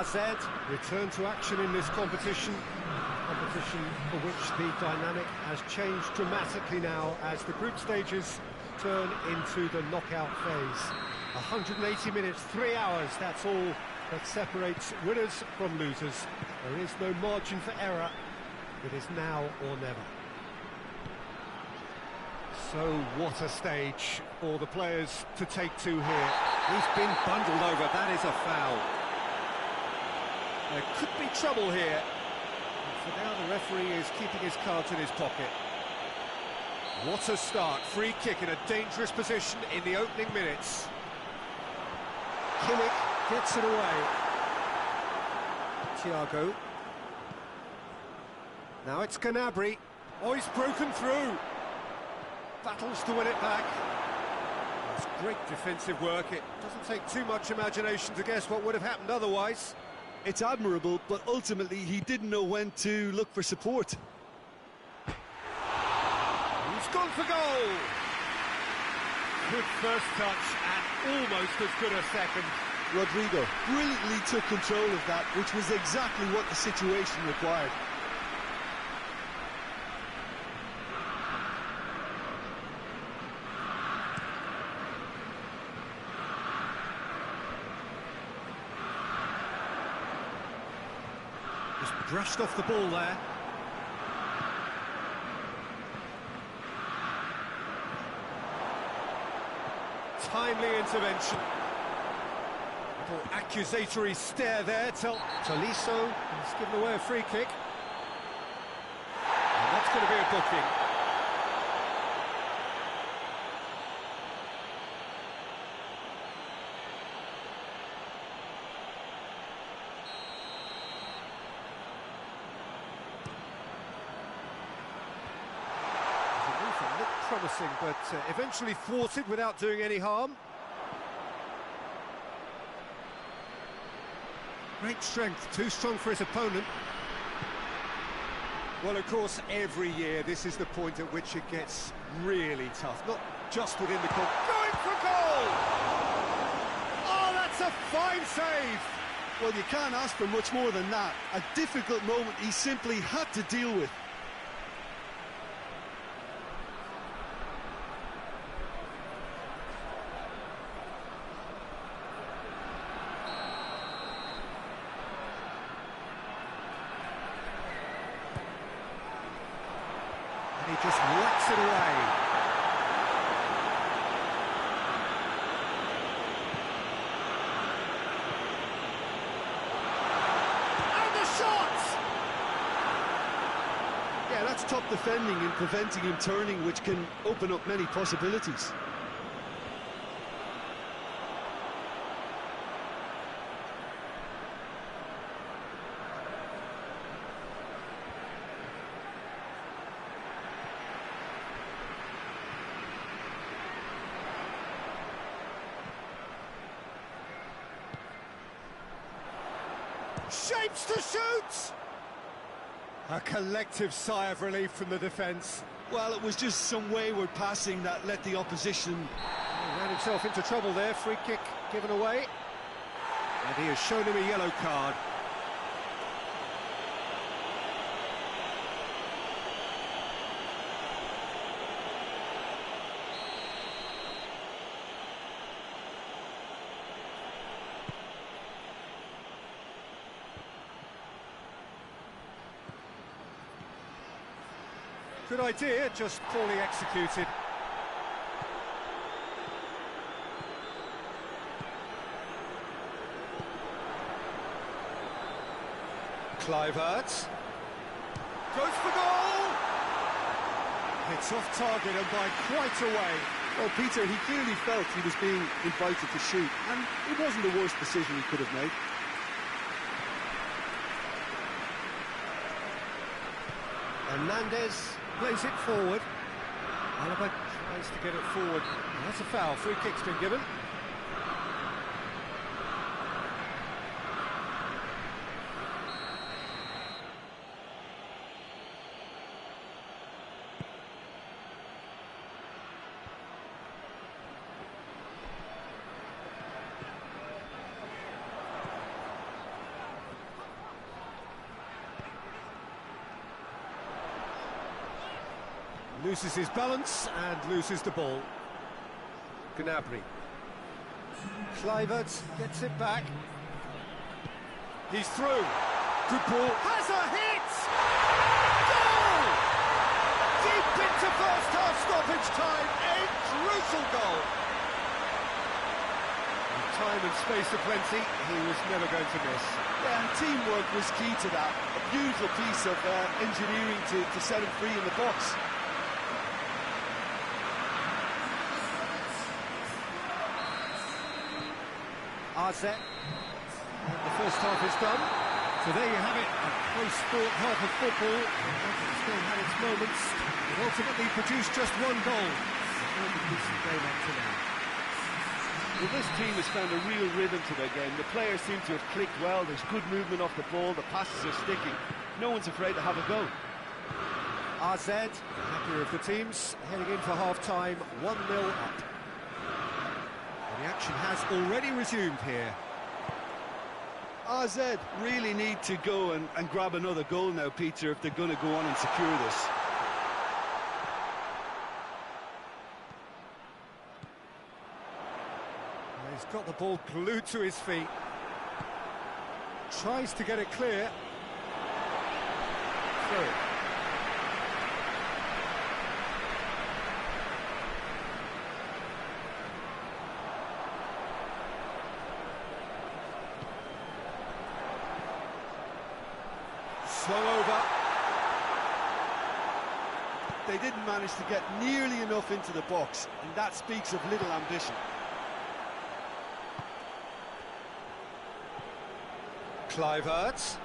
AZ return to action in this competition. Competition for which the dynamic has changed dramatically now as the group stages turn into the knockout phase. 180 minutes, 3 hours, that's all that separates winners from losers. There is no margin for error. It is now or never. So what a stage for the players to take to here. He's been bundled over, that is a foul. There could be trouble here. For now the referee is keeping his cards in his pocket. What a start, free kick in a dangerous position in the opening minutes. Kimmich gets it away. Thiago. Now it's Gnabry. Oh, he's broken through. Battles to win it back. It's great defensive work. It doesn't take too much imagination to guess what would have happened otherwise. It's admirable, but ultimately he didn't know when to look for support. He's gone for goal. Good first touch and almost as good a second. Rodrigo brilliantly took control of that, which was exactly what the situation required. Just brushed off the ball there. Timely intervention. Little accusatory stare there. Tolisso has given away a free kick. And that's going to be a booking. Looked promising, but eventually thwarted without doing any harm. Great strength, too strong for his opponent. Well, of course, every year this is the point at which it gets really tough, not just within the court. Going for goal! Oh, that's a fine save! Well, you can't ask for much more than that. A difficult moment he simply had to deal with. He just whacks it away. And the shot! Yeah, that's top defending and preventing him turning, which can open up many possibilities. Shapes to shoot! A collective sigh of relief from the defence. Well, it was just some wayward passing that let the opposition... He ran himself into trouble there, free kick given away. And he has shown him a yellow card. Good idea, just poorly executed. Kluivert goes for goal! It's off target and by quite a way. Well, Peter, he clearly felt he was being invited to shoot, and it wasn't the worst decision he could have made. Hernandez plays it forward. Alaba tries to get it forward. And that's a foul. Free kick's been given. Loses his balance and loses the ball. Gnabry. Kluivert gets it back. He's through. Good ball. Has a hit! Goal! Deep into first half stoppage time. A crucial goal. With time and space aplenty, he was never going to miss. Yeah, and teamwork was key to that. A beautiful piece of engineering to set him free in the box. AZ. And the first half is done. So there you have it, a close-fought half of football. It still had its moments. It ultimately produced just one goal. A really decent game up to now. Well, this team has found a real rhythm to their game. The players seem to have clicked well. There's good movement off the ball. The passes are sticking. No one's afraid to have a go. AZ, happier of the teams, heading in for half-time, 1-0 up. The action has already resumed here. AZ really need to go and grab another goal now, Peter, if they're going to go on and secure this. He's got the ball glued to his feet. Tries to get it clear. Through. Swung over. They didn't manage to get nearly enough into the box, and that speaks of little ambition. Kluivert.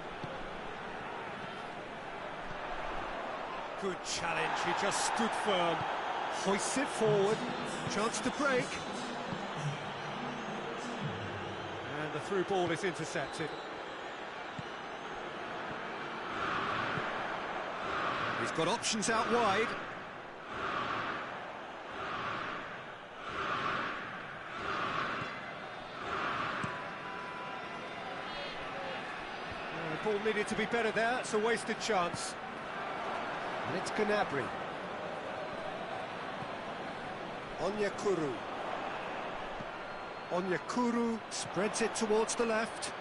Good challenge, he just stood firm. Hoists it forward, chance to break. And the through ball is intercepted. He's got options out wide. The ball needed to be better there, it's a wasted chance. And it's Gnabry. Onyekuru. Onyekuru spreads it towards the left.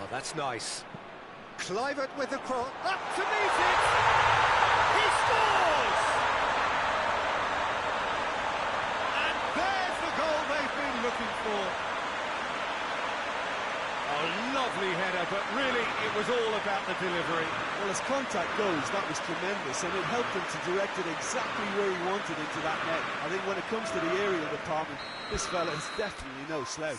Oh, that's nice. Kluivert with the cross, up to meet it! He scores! And there's the goal they've been looking for. A lovely header, but really it was all about the delivery. Well, as contact goes, that was tremendous, and it helped him to direct it exactly where he wanted into that net. I think when it comes to the aerial department, this fella is definitely no slouch.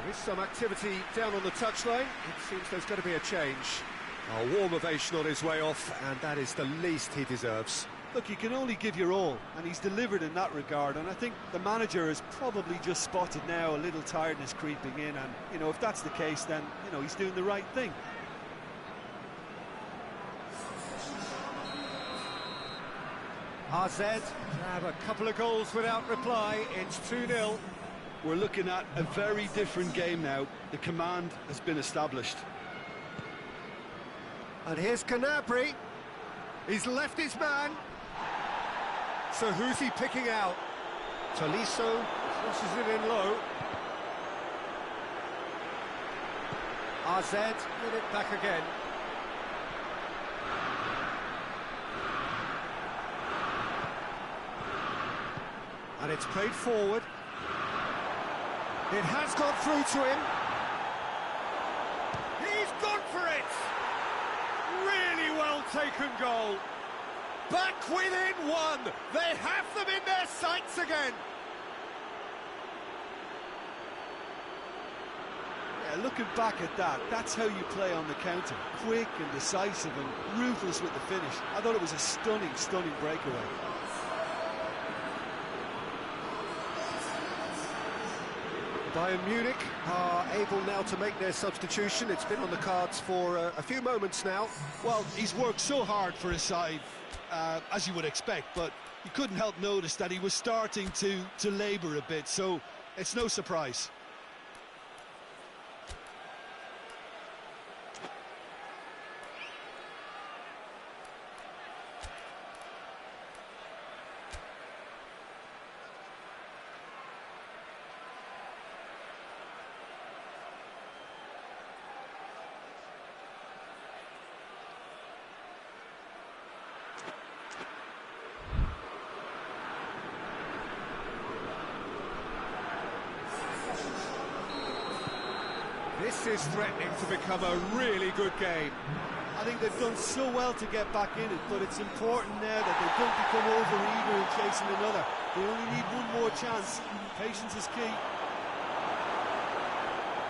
There is some activity down on the touchline. It seems there's going to be a change. A warm ovation on his way off, and that is the least he deserves. Look, you can only give your all, and he's delivered in that regard, and I think the manager has probably just spotted now a little tiredness creeping in, and, you know, if that's the case, then, you know, he's doing the right thing. AZ have a couple of goals without reply. It's 2-0. We're looking at a very different game now. The command has been established. And here's Gnabry. He's left his man. So who's he picking out? Tolisso crosses it in low. AZ get it back again. And it's played forward. It has got through to him. He's gone for it! Really well taken goal. Back within one. They have them in their sights again. Yeah, looking back at that, that's how you play on the counter. Quick and decisive and ruthless with the finish. I thought it was a stunning, stunning breakaway. Bayern Munich are able now to make their substitution. It's been on the cards for a few moments now. Well, he's worked so hard for his side. as you would expect, but you couldn't help notice that he was starting to labour a bit, so it's no surprise. This is threatening to become a really good game. I think they've done so well to get back in it, but it's important now that they don't become over-eager in chasing another. They only need one more chance. Patience is key.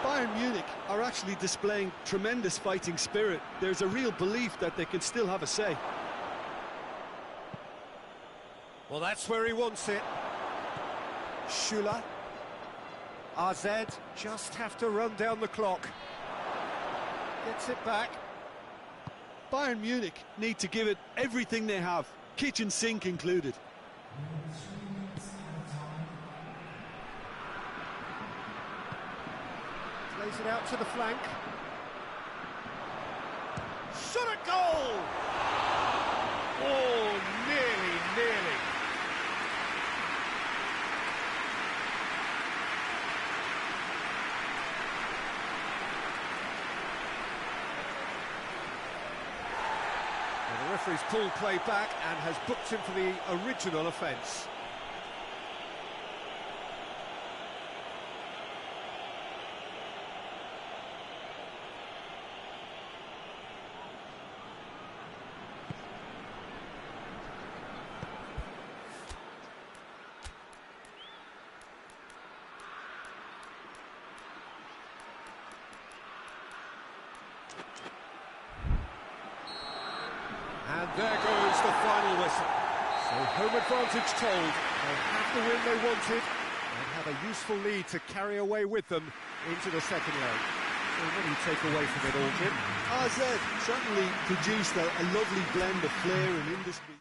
Bayern Munich are actually displaying tremendous fighting spirit. There's a real belief that they can still have a say. Well, that's where he wants it. Schüller. AZ just have to run down the clock. Gets it back. Bayern Munich need to give it everything they have, kitchen sink included. Plays it out to the flank. Shot at goal! Oh, nearly. The referee's pulled play back and has booked him for the original offence. And there goes the final whistle. So home advantage told. They have the win they wanted and have a useful lead to carry away with them into the second leg. So what do you take away from it all, Jim? AZ certainly produced a lovely blend of flair and industry.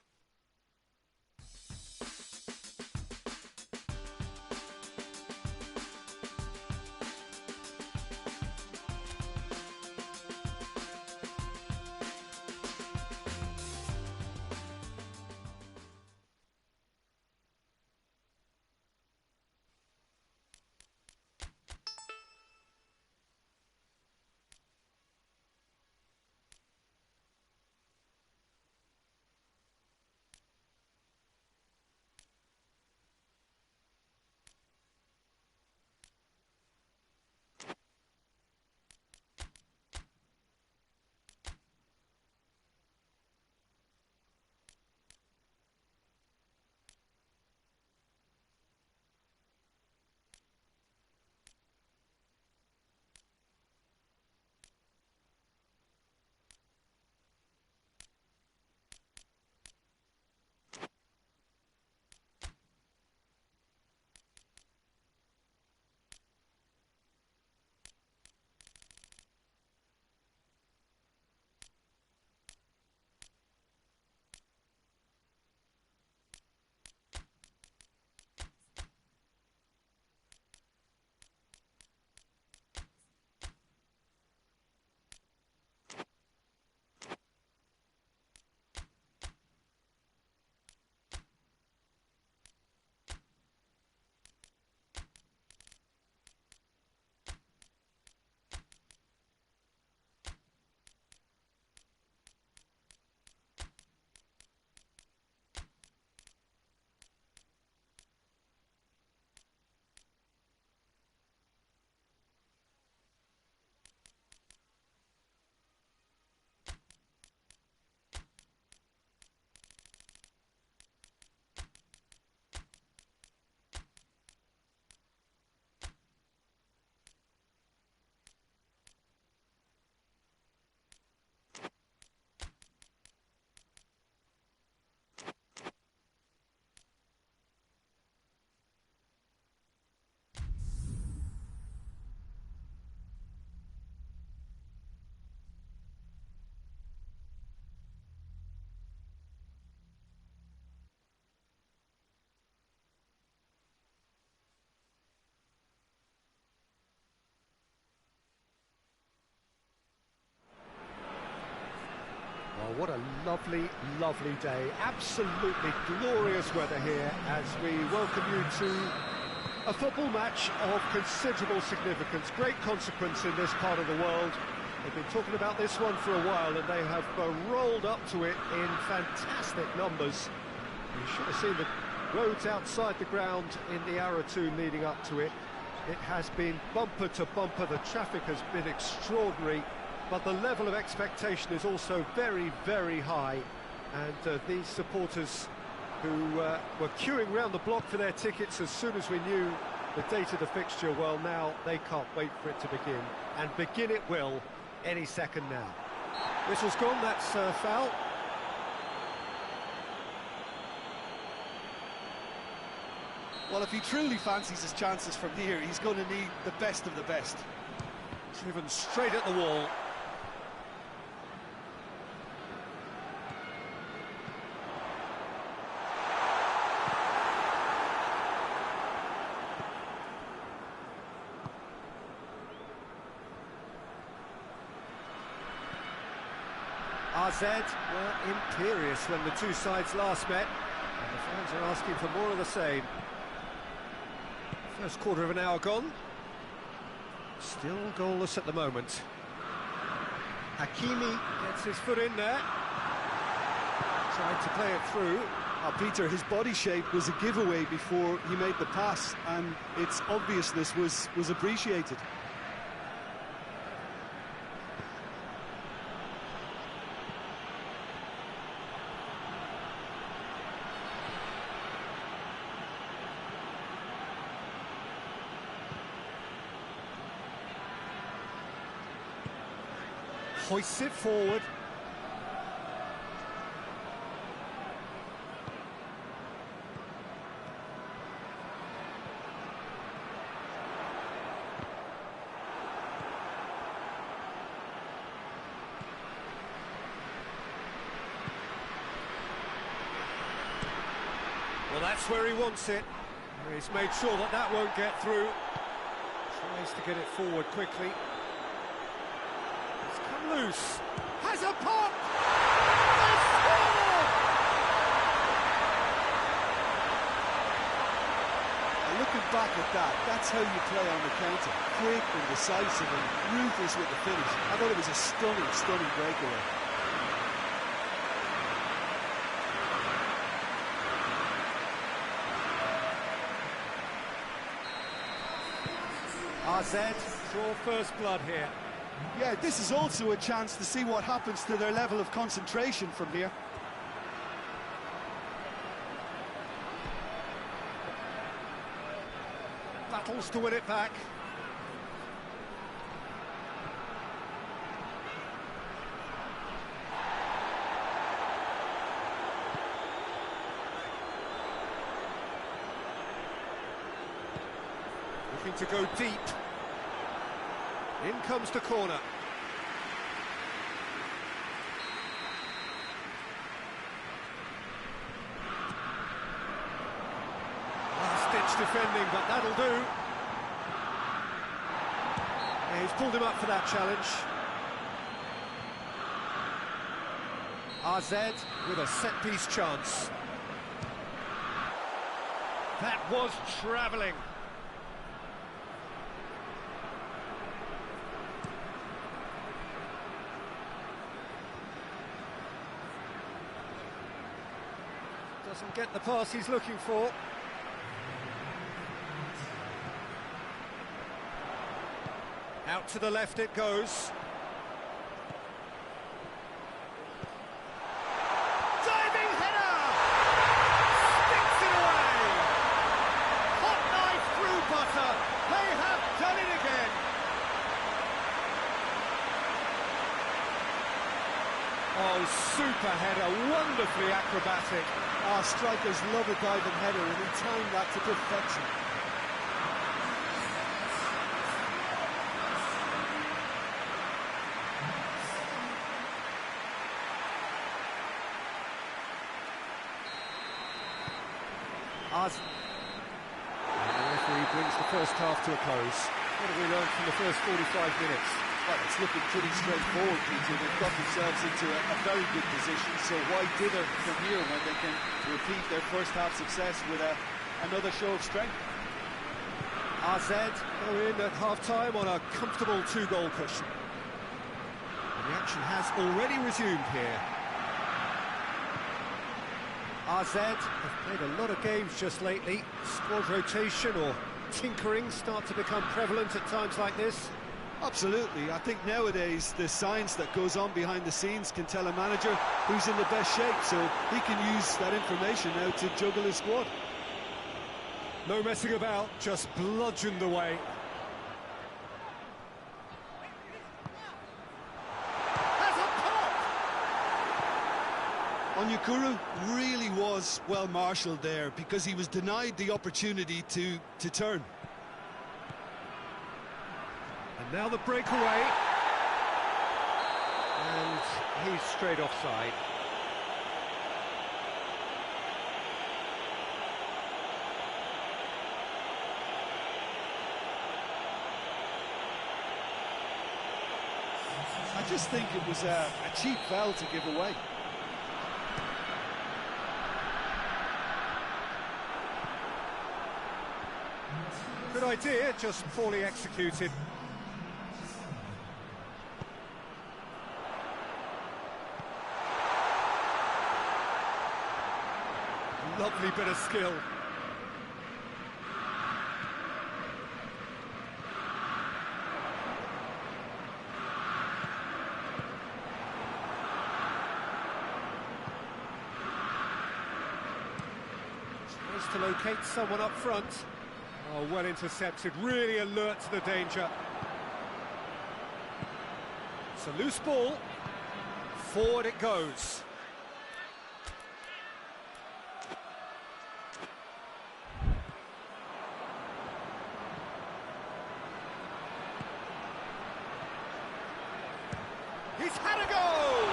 lovely, lovely day. Absolutely glorious weather here as we welcome you to a football match of considerable significance, great consequence in this part of the world. They've been talking about this one for a while and they have rolled up to it in fantastic numbers. You should have seen the roads outside the ground in the hour or two leading up to it. It has been bumper to bumper, the traffic has been extraordinary, but the level of expectation is also very, very high. And these supporters who were queuing round the block for their tickets as soon as we knew the date of the fixture, well, now they can't wait for it to begin. And begin it will any second now. Whistle's gone, that's foul. Well, if he truly fancies his chances from here, he's going to need the best of the best. Driven straight at the wall. AZ were imperious when the two sides last met, and the fans are asking for more of the same. First quarter of an hour gone. Still goalless at the moment. Hakimi gets his foot in there. Tried to play it through. Peter, his body shape was a giveaway before he made the pass, and its obviousness was appreciated. Hoists it forward. Well, that's where he wants it. He's made sure that that won't get through. Tries to get it forward quickly. Loose, has a pop, they score! And looking back at that, that's how you play on the counter. Quick and decisive and ruthless with the finish. I thought it was a stunning, stunning breakaway. AZ draw first blood here. Yeah, this is also a chance to see what happens to their level of concentration from here. Battles to win it back. Looking to go deep. In comes the corner. Last-ditch defending, but that'll do. Yeah, he's pulled him up for that challenge. AZ with a set-piece chance. That was travelling. Doesn't get the pass he's looking for. Out to the left it goes. Diving header! Sticks it away! Hot knife through butter. They have done it again. Oh, super header, wonderfully acrobatic. Our strikers love a diving header, and he timed that to perfection. And the referee brings the first half to a close. What have we learned from the first 45 minutes? Well, it's looking pretty straightforward, Peter. They've got themselves into a very good position, so why dither from here when they can repeat their first half success with another show of strength? AZ go in at half-time on a comfortable 2-goal cushion. And the action has already resumed here. AZ have played a lot of games just lately. Squad rotation or tinkering start to become prevalent at times like this. Absolutely. I think nowadays the science that goes on behind the scenes can tell a manager who's in the best shape, so he can use that information now to juggle his squad. No messing about, just bludgeoned away. Onyekuru really was well marshalled there because he was denied the opportunity to turn. And now the breakaway. And he's straight offside. I just think it was a cheap foul to give away. Good idea, just poorly executed. Lovely bit of skill. Tries to locate someone up front. Oh, well intercepted, really alert to the danger. It's a loose ball. Forward it goes. He's had a goal!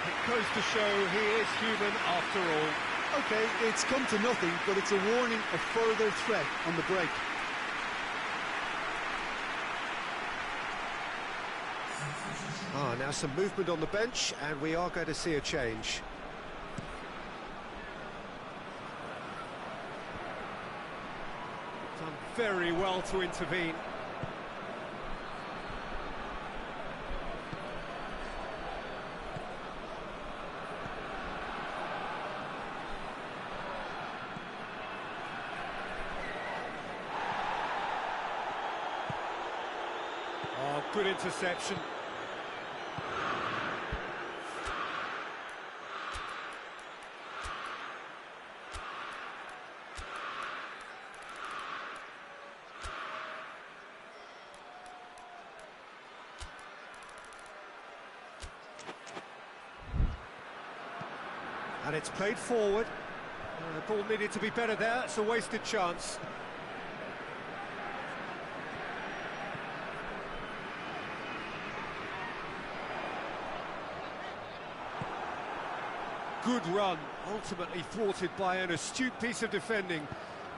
It goes to show he is human after all. OK, it's come to nothing, but it's a warning of further threat on the break. Now some movement on the bench, and we are going to see a change. Done very well to intervene. Oh, good interception. And it's played forward. The ball needed to be better there. It's a wasted chance. Good run, ultimately thwarted by an astute piece of defending.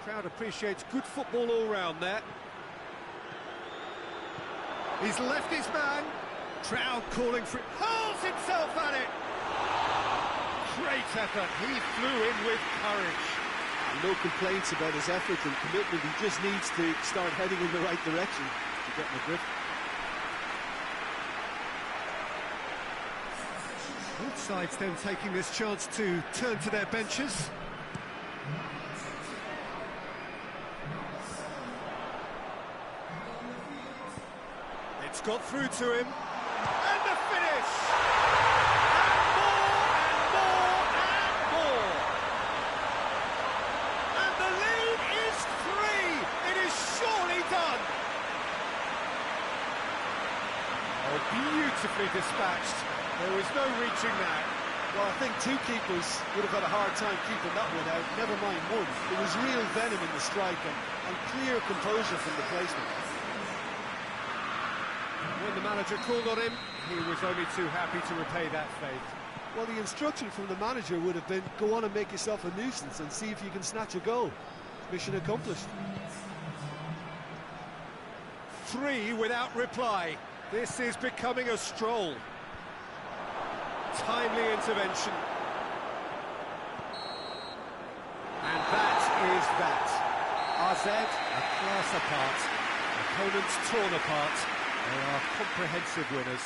Crowd appreciates good football all round there. He's left his man. Trout calling for it. Hurls himself at it. Great effort. He flew in with courage. No complaints about his effort and commitment. He just needs to start heading in the right direction to get in the grip. Both sides then taking this chance to turn to their benches. It's got through to him. And the finish! And more! And the lead is 3! It is surely done! Oh, beautifully dispatched. There was no reaching that. Well, I think two keepers would have had a hard time keeping that one out, never mind one. There was real venom in the strike and clear composure from the placement. When the manager called on him, he was only too happy to repay that faith. Well, the instruction from the manager would have been, go on and make yourself a nuisance and see if you can snatch a goal. Mission accomplished. 3 without reply. This is becoming a stroll. Timely intervention. And that is that. AZ, a class apart. Opponents torn apart. They are comprehensive winners.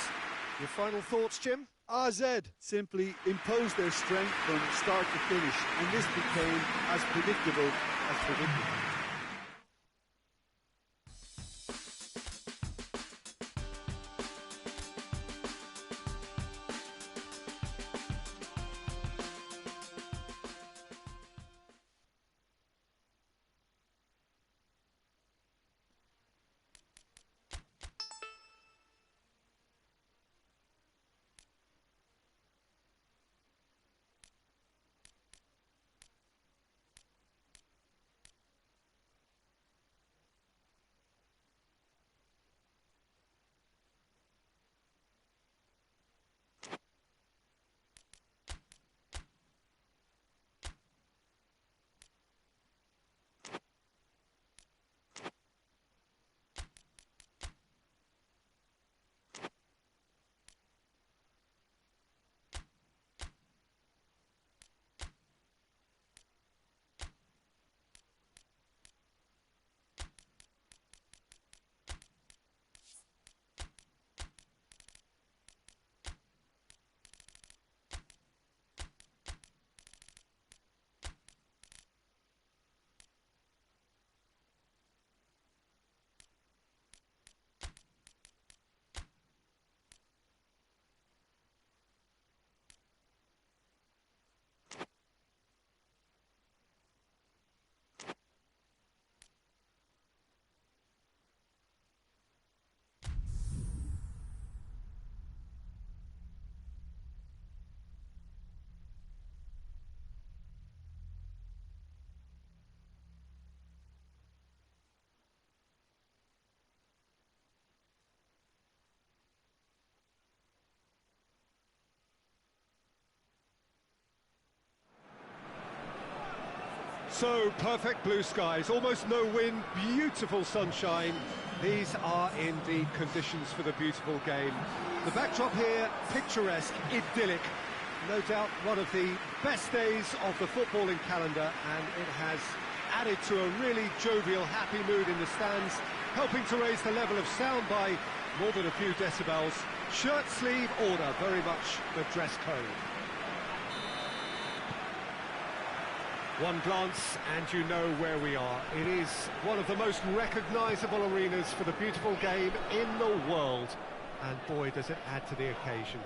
Your final thoughts, Jim? AZ simply imposed their strength from start to finish, and this became as predictable as predictable. So, perfect blue skies, almost no wind, beautiful sunshine. These are indeed conditions for the beautiful game. The backdrop here, picturesque, idyllic. No doubt one of the best days of the footballing calendar, and it has added to a really jovial, happy mood in the stands, helping to raise the level of sound by more than a few decibels. Shirt sleeve order, very much the dress code. One glance and you know where we are. It is one of the most recognisable arenas for the beautiful game in the world. And boy, does it add to the occasion.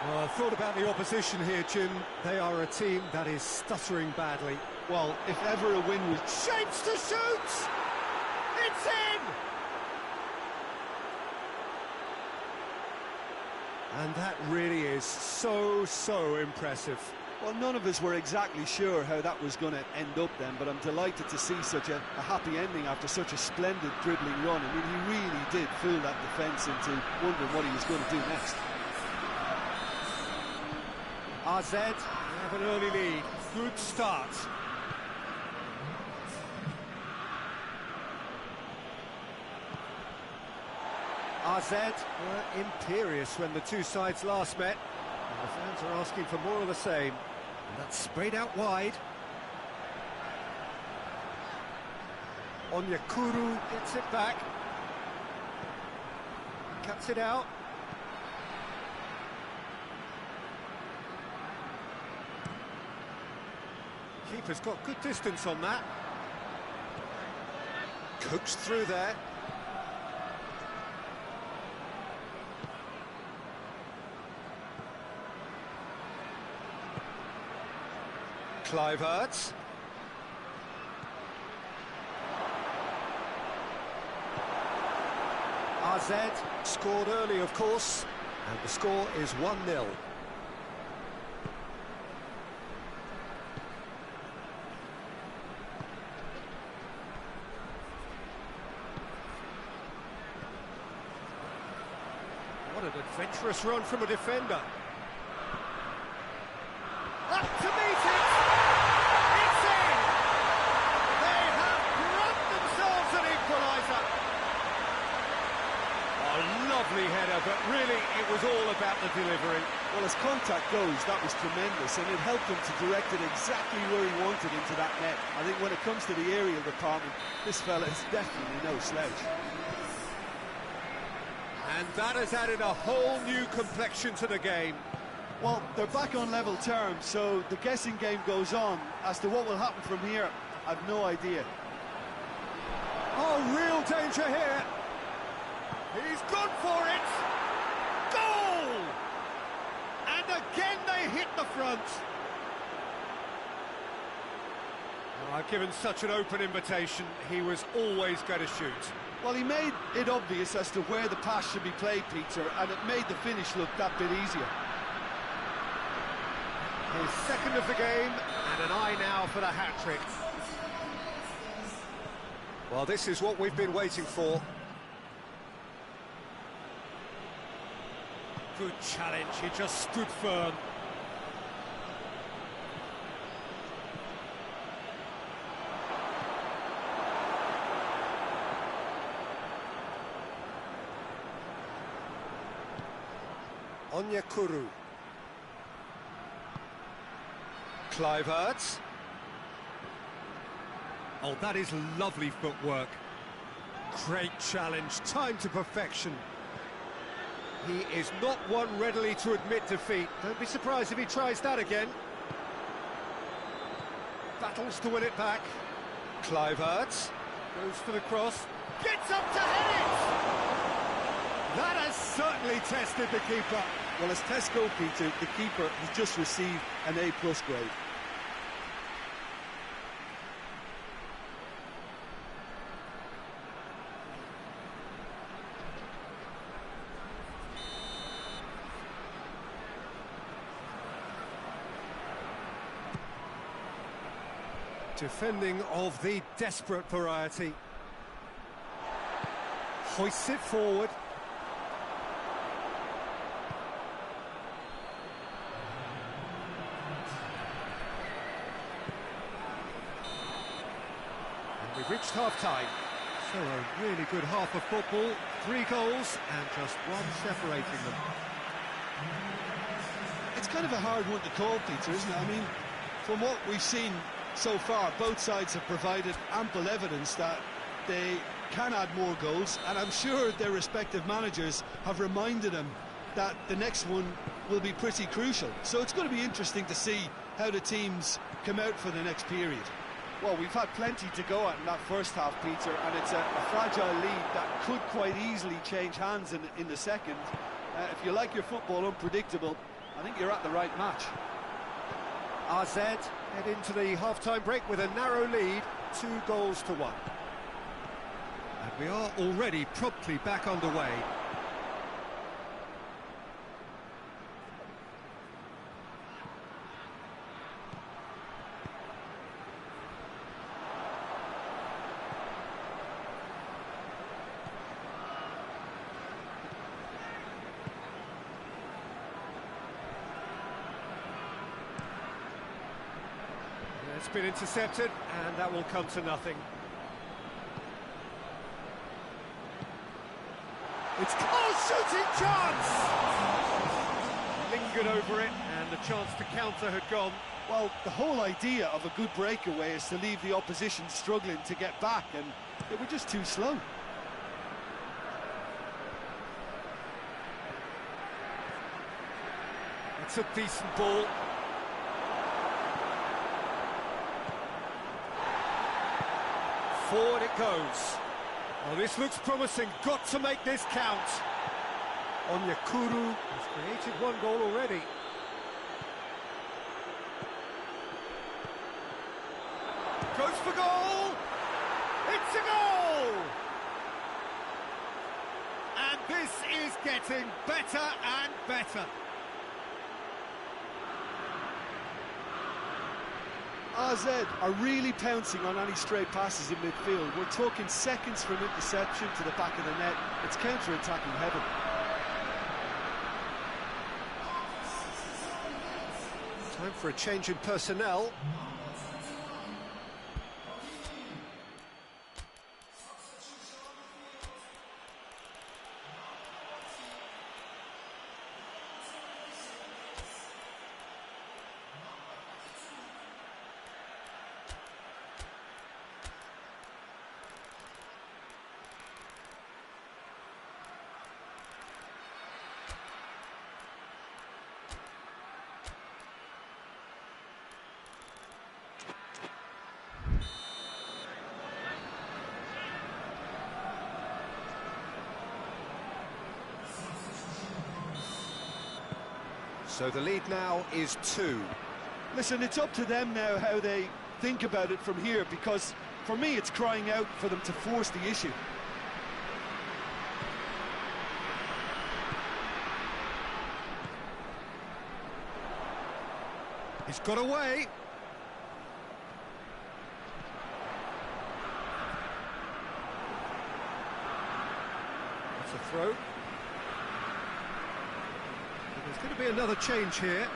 Well, I thought about the opposition here, Jim. They are a team that is stuttering badly. Well, if ever a win was... Shapes to shoot! It's in! And that really is so impressive. Well, none of us were exactly sure how that was going to end up then, but I'm delighted to see such a happy ending after such a splendid dribbling run. I mean, he really did fool that defence into wondering what he was going to do next. AZ have an early lead. Good start. AZ were imperious when the two sides last met. And the fans are asking for more of the same. And that's sprayed out wide. Onyekuru gets it back. Cuts it out. Keeper's got good distance on that. Cooks through there. Kluivert. AZ scored early, of course, and the score is 1-0. What an adventurous run from a defender. Up to meet it! It's in! They have grabbed themselves an equaliser. about the delivery. Well, as contact goes, that was tremendous, and it helped him to direct it exactly where he wanted into that net. I think when it comes to the aerial department, this fella is definitely no slouch. And that has added a whole new complexion to the game. Well, they're back on level terms, so the guessing game goes on. As to what will happen from here, I've no idea. Oh, real danger here. He's gone for it. Goal! And again they hit the front. Oh, given such an open invitation, he was always going to shoot. Well, he made it obvious as to where the pass should be played, Peter, and it made the finish look that bit easier. His second of the game, and an eye now for the hat-trick. Well, this is what we've been waiting for. Good challenge, he just stood firm. Onyekuru. Kluivert. Oh, that is lovely footwork. Great challenge, timed to perfection. He is not one readily to admit defeat. Don't be surprised if he tries that again. Battles to win it back. Kluivert goes for the cross. Gets up to head it! That has certainly tested the keeper. Well, as tests go, Peter, the keeper has just received an A+ grade. Defending of the desperate variety. Hoists it forward. And we've reached half-time. So a really good half of football. 3 goals and just one separating them. It's kind of a hard one to call, Peter, isn't it? I mean, from what we've seen so far, both sides have provided ample evidence that they can add more goals, and I'm sure their respective managers have reminded them that the next one will be pretty crucial. So it's going to be interesting to see how the teams come out for the next period. Well, we've had plenty to go at in that first half, Peter, and it's a fragile lead that could quite easily change hands in the second. If you like your football unpredictable, I think you're at the right match. AZ head into the half-time break with a narrow lead, 2 goals to 1. And we are already promptly back underway. It's been intercepted, and that will come to nothing. It's shooting chance! Lingered over it, and the chance to counter had gone. Well, the whole idea of a good breakaway is to leave the opposition struggling to get back, and they were just too slow. It's a decent ball. Forward it goes. Oh, this looks promising. Got to make this count. Onyekuru has created 1 goal already. Goes for goal. It's a goal. And this is getting better and better. AZ are really pouncing on any stray passes in midfield. We're talking seconds from interception to the back of the net. It's counter-attacking heaven. Time for a change in personnel. So the lead now is 2. Listen, it's up to them now how they think about it from here, because for me it's crying out for them to force the issue. He's got away. That's a throw. There's going to be another change here.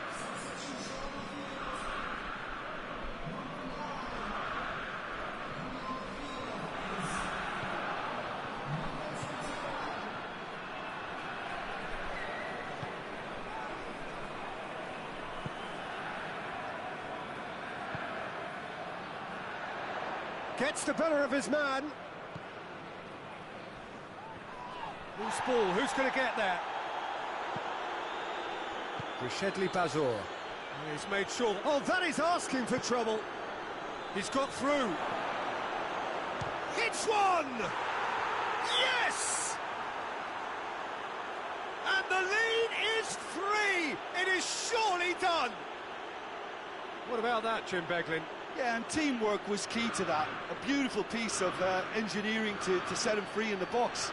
Gets the better of his man. Loose ball, who's going to get there? Bazor. He's made sure. Oh, that is asking for trouble. He's got through. Hits one! Yes! And the lead is 3! It is surely done! What about that, Jim Beglin? Yeah, and teamwork was key to that. A beautiful piece of engineering to set him free in the box.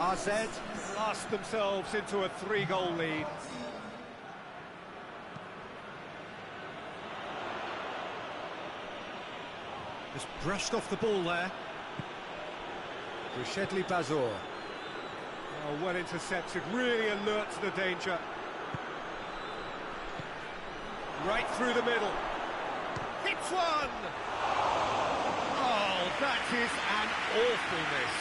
AZ blast themselves into a 3-goal lead. Just brushed off the ball there. Bazor. Oh, well intercepted, really alert to the danger. Right through the middle. Hits one! Oh, that is an awful miss.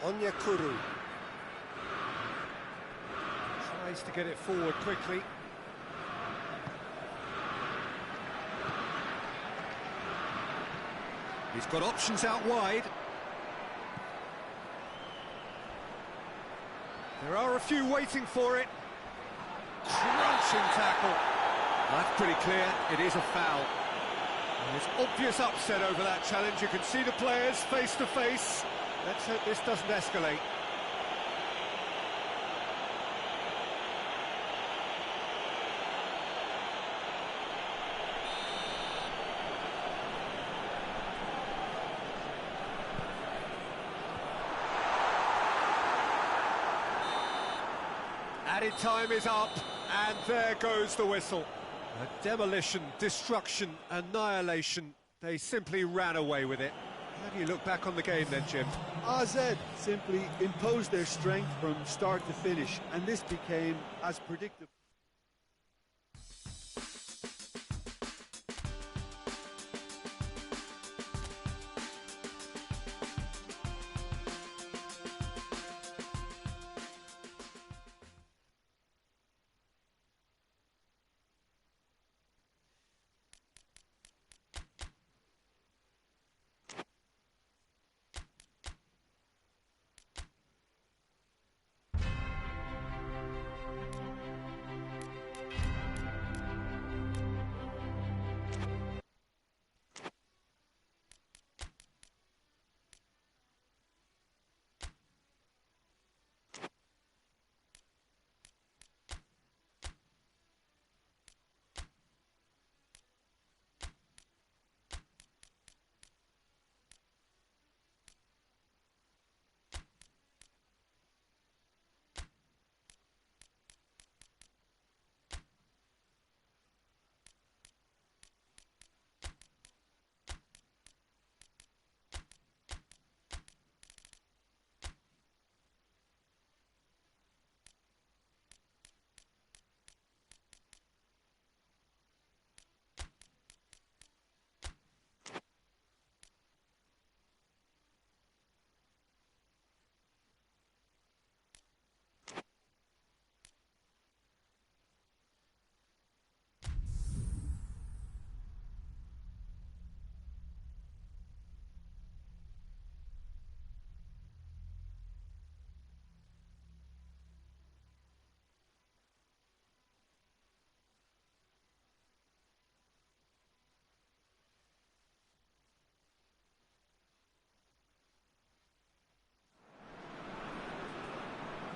Onyekuru tries to get it forward quickly. He's got options out wide. There are a few waiting for it. Crunching tackle. That's pretty clear, it is a foul. And there's obvious upset over that challenge. You can see the players face to face. Let's hope this doesn't escalate. Added time is up, and there goes the whistle. A demolition, destruction, annihilation. They simply ran away with it. How do you look back on the game then, Jim? AZ simply imposed their strength from start to finish, and this became as predictable.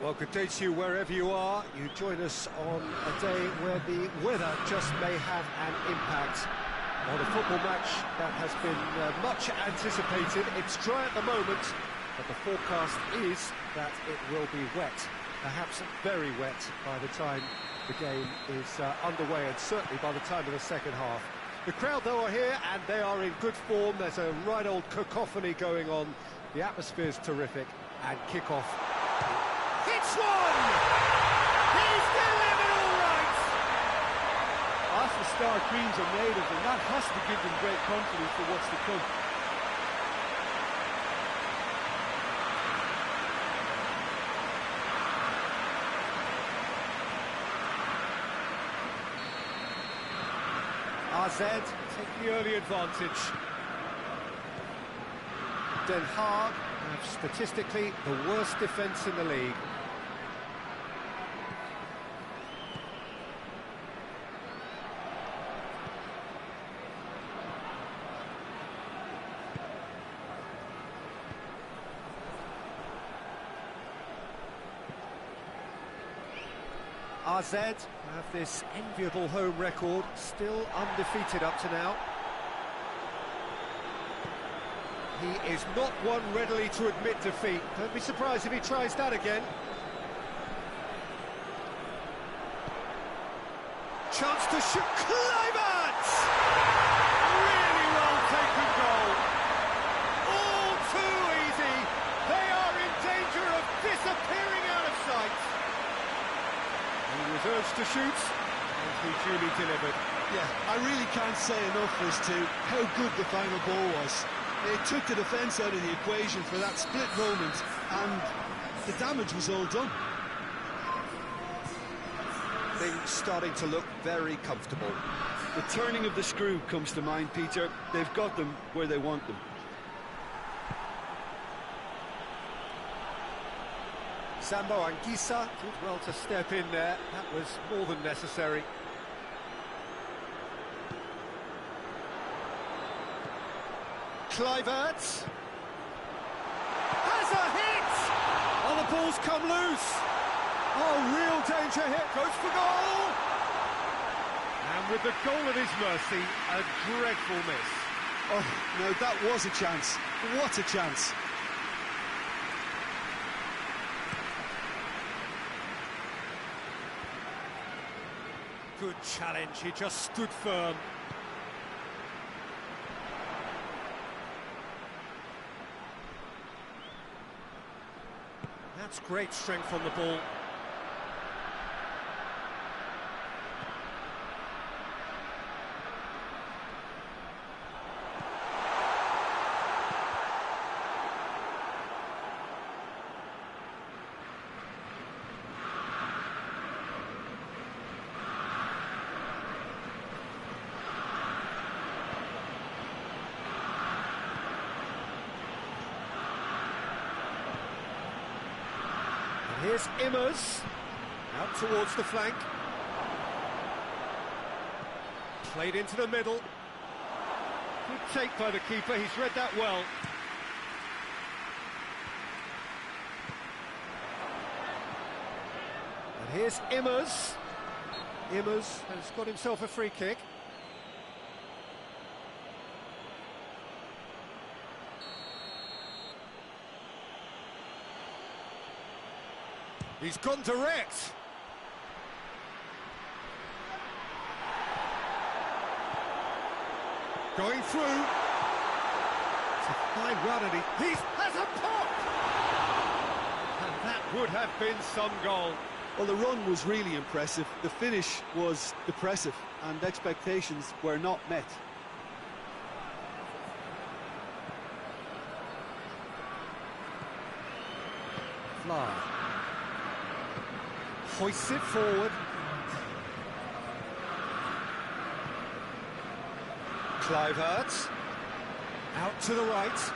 Well, good day to you wherever you are. You join us on a day where the weather just may have an impact on a football match that has been much anticipated. It's dry at the moment, but the forecast is that it will be wet, perhaps very wet by the time the game is underway, and certainly by the time of the second half. The crowd, though, are here, and they are in good form. There's a right old cacophony going on. The atmosphere's terrific, and kick-off. It's one! He's delivered all right! That's the Star Creams are made of, and that has to give them great confidence for what's to come. AZ take the early advantage. Den Haag have statistically the worst defence in the league. AZ have this enviable home record, still undefeated up to now. He is not one readily to admit defeat. Don't be surprised if he tries that again. Chance to shoot. Kluivert! Really well taken goal. All too easy. They are in danger of disappearing out of sight. He was urged to shoot, and he duly delivered. Yeah, I really can't say enough as to how good the final ball was. It took the defence out of the equation for that split moment, and the damage was all done. Things starting to look very comfortable. The turning of the screw comes to mind, Peter. They've got them where they want them. Sambo Anguissa did well to step in there. That was more than necessary. Kluivert has a hit! Oh, the ball's come loose. Oh, real danger hit, goes for goal! And with the goal at his mercy, a dreadful miss. Oh, no, that was a chance. What a chance. Good challenge, he just stood firm. That's great strength on the ball. Here's Immers, out towards the flank. Played into the middle. Good take by the keeper, he's read that well. And here's Immers. Immers has got himself a free kick. He's gone direct. Going through. It's a fine run, and he has a pop! And that would have been some goal. Well, the run was really impressive. The finish was depressive, and expectations were not met. Fly. Hoists it forward. Kluivert. Out to the right.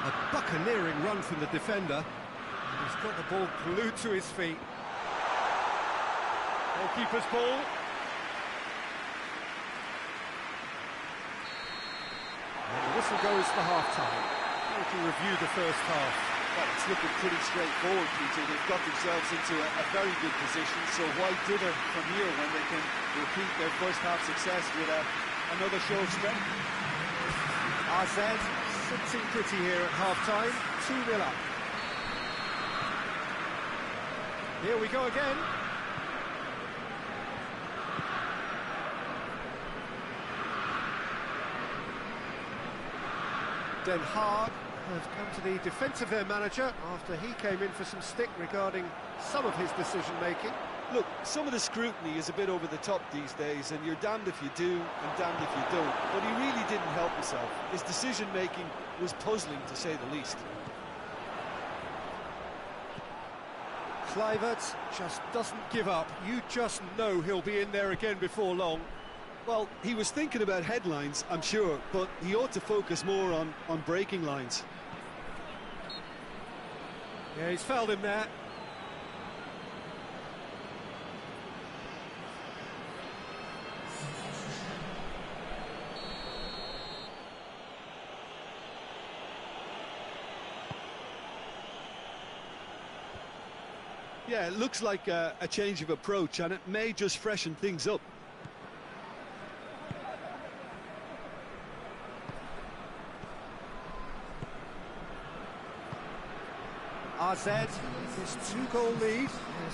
A buccaneering run from the defender. And he's got the ball glued to his feet. Goalkeeper's ball. And the whistle goes for half-time. How would you review the first half? Well, it's looking pretty straightforward, Peter. They've got themselves into a very good position, so why dither from here when they can repeat their first half success with another show of strength? AZ sitting pretty here at half-time, 2-0 up. Here we go again. Den Haag have come to the defence of their manager after he came in for some stick regarding some of his decision-making. Look, some of the scrutiny is a bit over the top these days, and you're damned if you do and damned if you don't. But he really didn't help himself. His decision-making was puzzling, to say the least. Kluivert just doesn't give up. You just know he'll be in there again before long. Well, he was thinking about headlines, I'm sure, but he ought to focus more on breaking lines. Yeah, he's fouled him there. Yeah, it looks like a change of approach, and it may just freshen things up. AZ, his 2-goal lead, they're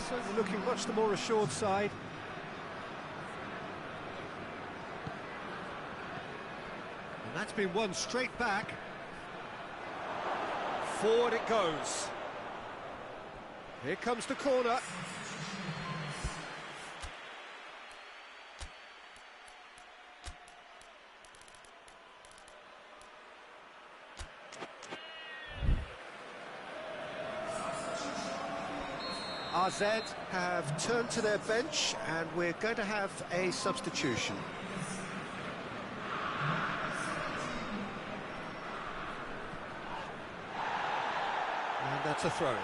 certainly looking much the more assured side. And that's been won straight back. Forward it goes. Here comes the corner. AZ have turned to their bench and we're going to have a substitution. And that's a throw.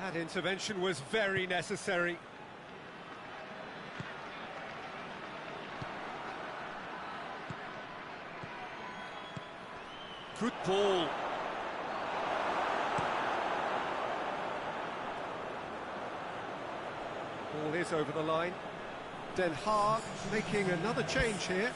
That intervention was very necessary. Good ball. Ball is over the line. Den Haag making another change here.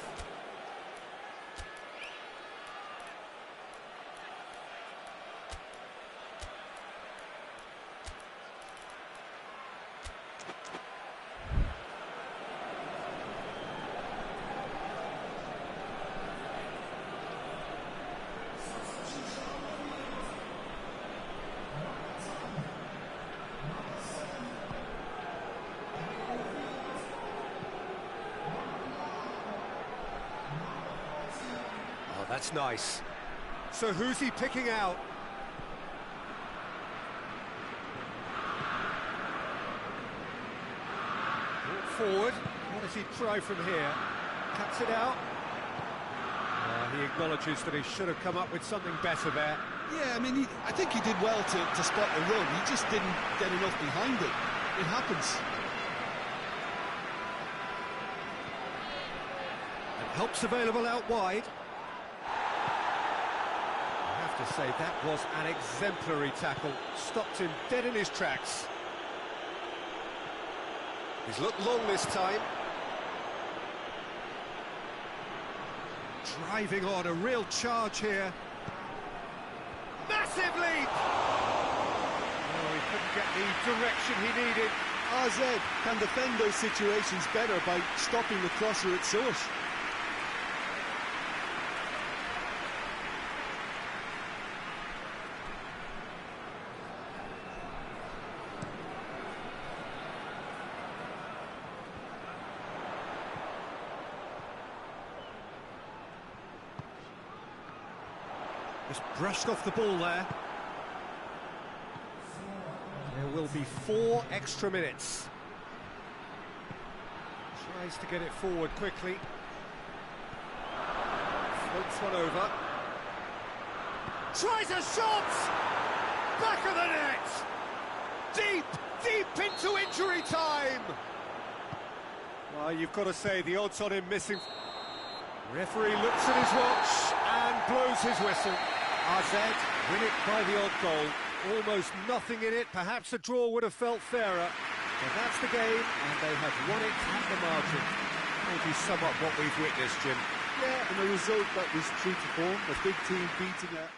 That's nice. So who's he picking out? Walk forward. What does he try from here? Cuts it out. He acknowledges that he should have come up with something better there. Yeah, I mean, I think he did well to spot the run. He just didn't get enough behind it. It happens. And help's available out wide. To say that was an exemplary tackle, stopped him dead in his tracks. He's looked long this time. Driving on, a real charge here. Massive leap! Oh, he couldn't get the direction he needed. AZ can defend those situations better by stopping the crosser at source. Just brushed off the ball there. There will be 4 extra minutes. Tries to get it forward quickly. Floats one over. Tries a shot! Back of the net! Deep into injury time! Well, you've got to say, the odds on him missing... Referee looks at his watch and blows his whistle. AZ win it by the odd goal. Almost nothing in it. Perhaps a draw would have felt fairer. But that's the game, and they have won it at the margin. How do you sum up what we've witnessed, Jim? Yeah, and a result that was true to form. A big team beating a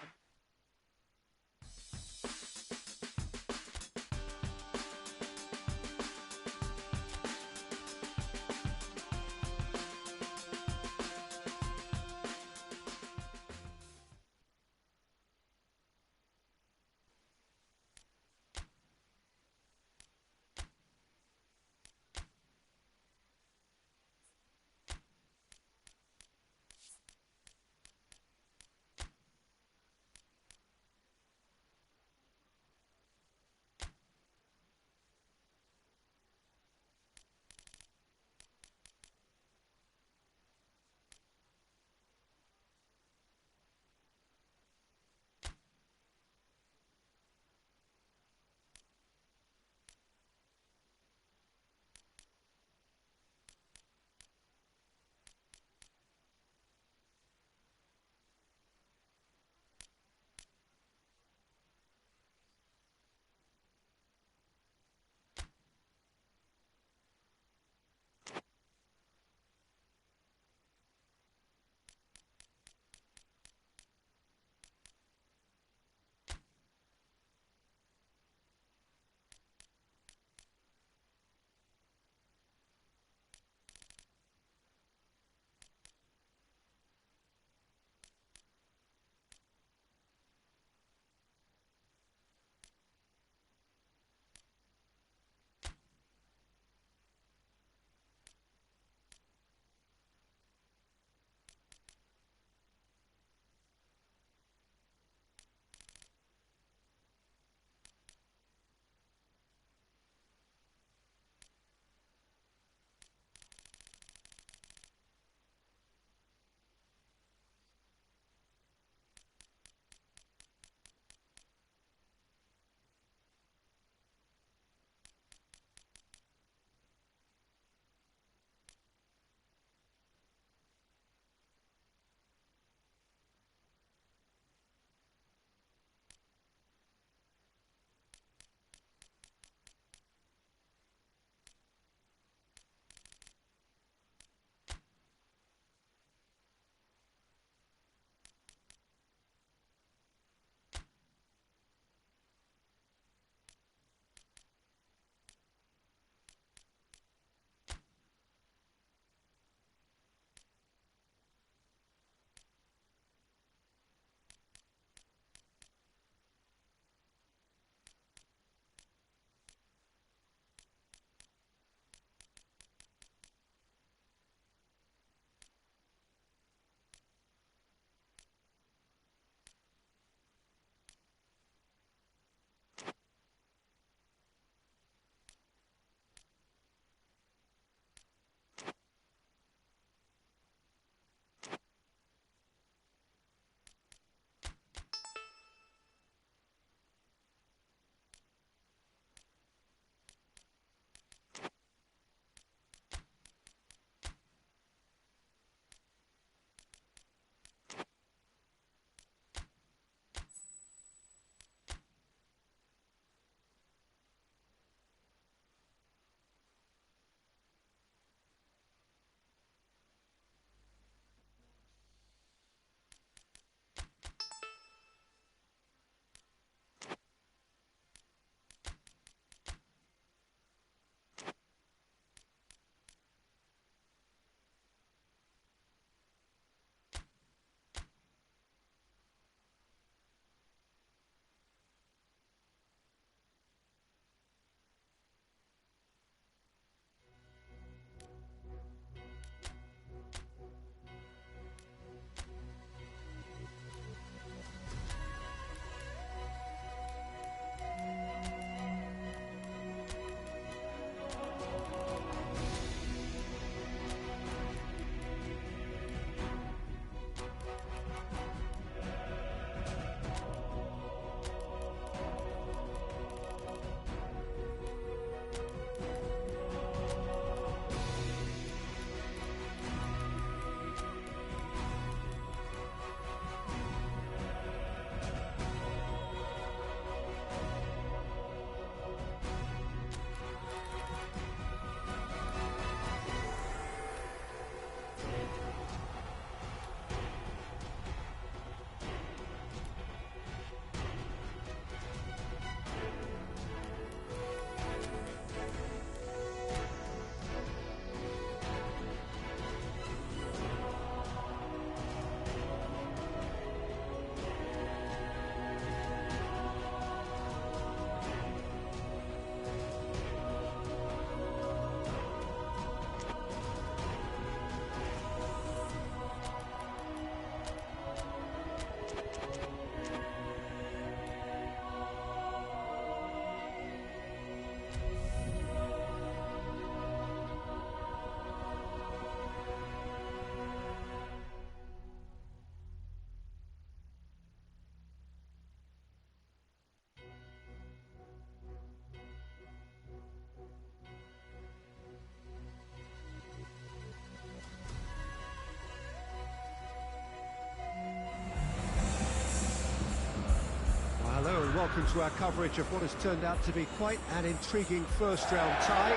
welcome to our coverage of what has turned out to be quite an intriguing first-round tie.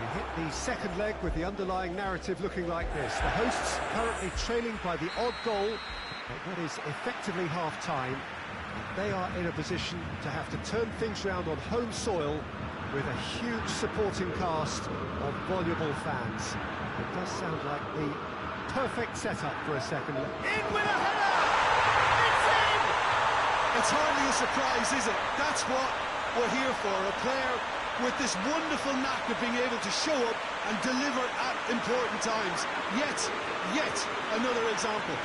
We hit the second leg with the underlying narrative looking like this. The hosts currently trailing by the odd goal, but that is effectively half-time. They are in a position to have to turn things round on home soil with a huge supporting cast of voluble fans. It does sound like the perfect setup for a second leg. In with a header! It's in! It's hardly a surprise, is it? That's what we're here for, a player with this wonderful knack of being able to show up and deliver at important times. Yet another example.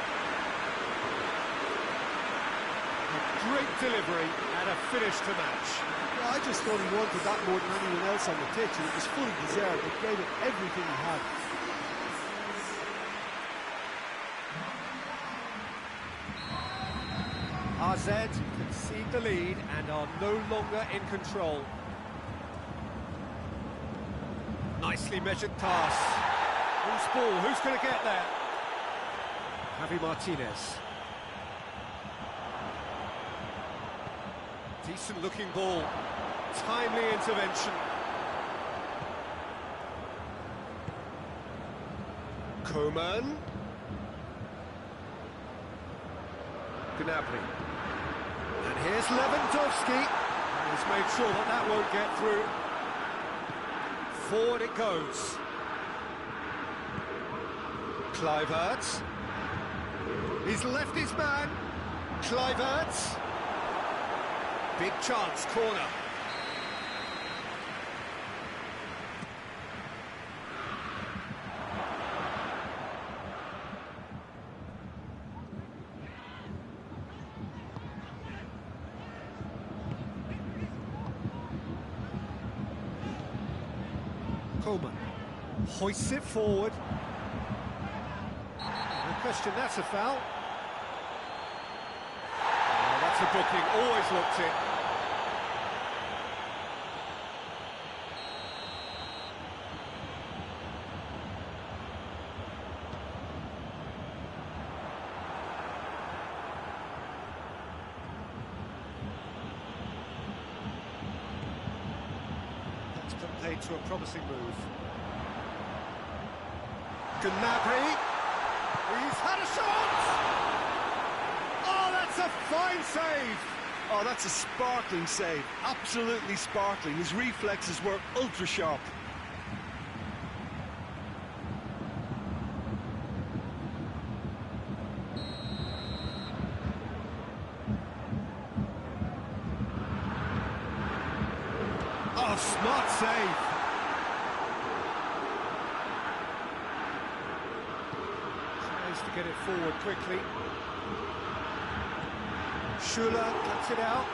Great delivery and a finish to match. Yeah, I just thought he wanted that more than anyone else on the pitch, and it was fully deserved. He gave it everything he had. AZ concede the lead and are no longer in control. Nicely measured pass. Who's ball? Who's going to get there? Javi Martinez. Decent looking ball. Timely intervention. Coman. Gnabry. And here's Lewandowski. He's made sure that that won't get through. Forward it goes. Kluivert. He's left his man. Kluivert. Big chance, corner. Coman hoists it forward. No question, that's a foul. Oh, that's a booking, always looked in. Played to a promising move. Gnabry. He's had a shot! Oh, that's a fine save! Oh, that's a sparkling save. Absolutely sparkling. His reflexes were ultra sharp. Oh, smart save. Tries to get it forward quickly. Schuler cuts it out,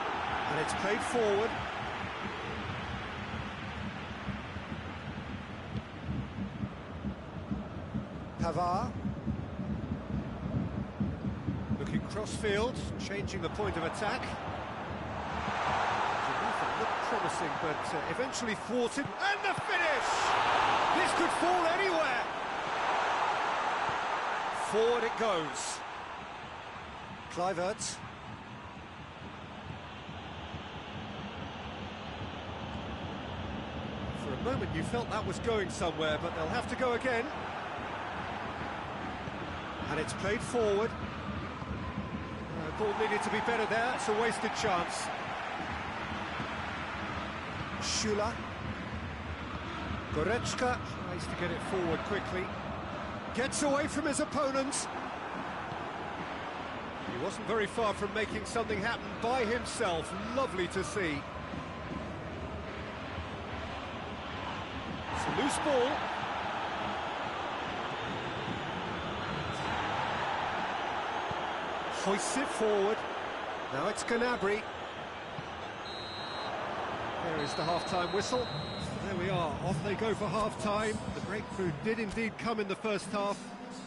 and it's played forward. Pavard. Looking cross-field, changing the point of attack. Looked promising, but eventually thwarted. And the finish! This could fall anywhere. Forward it goes. Kluivert. For a moment you felt that was going somewhere, but they'll have to go again. And it's played forward. Ball needed to be better there. It's a wasted chance. Schuler. Goretzka tries to get it forward quickly. Gets away from his opponents. He wasn't very far from making something happen by himself. Lovely to see. It's a loose ball. Hoists it forward. Now it's Gnabry. There is the half-time whistle. There we are, off they go for half-time. The breakthrough did indeed come in the first half,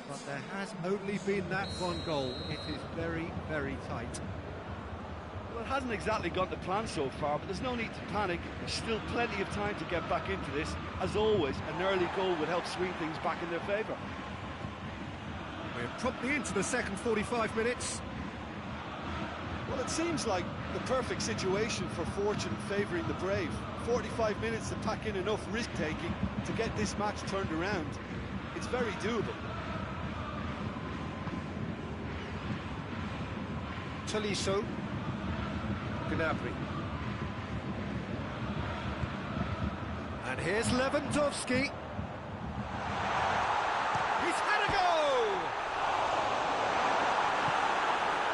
but there has only been that one goal. It is very, very tight. Well, it hasn't exactly gone to plan so far, but there's no need to panic. There's still plenty of time to get back into this. As always, an early goal would help swing things back in their favour. We're promptly into the second 45 minutes. Well, it seems like The perfect situation for fortune favouring the brave. 45 minutes to pack in enough risk-taking to get this match turned around. It's very doable. Tolisso. Gnabry. And here's Lewandowski. He's had a go!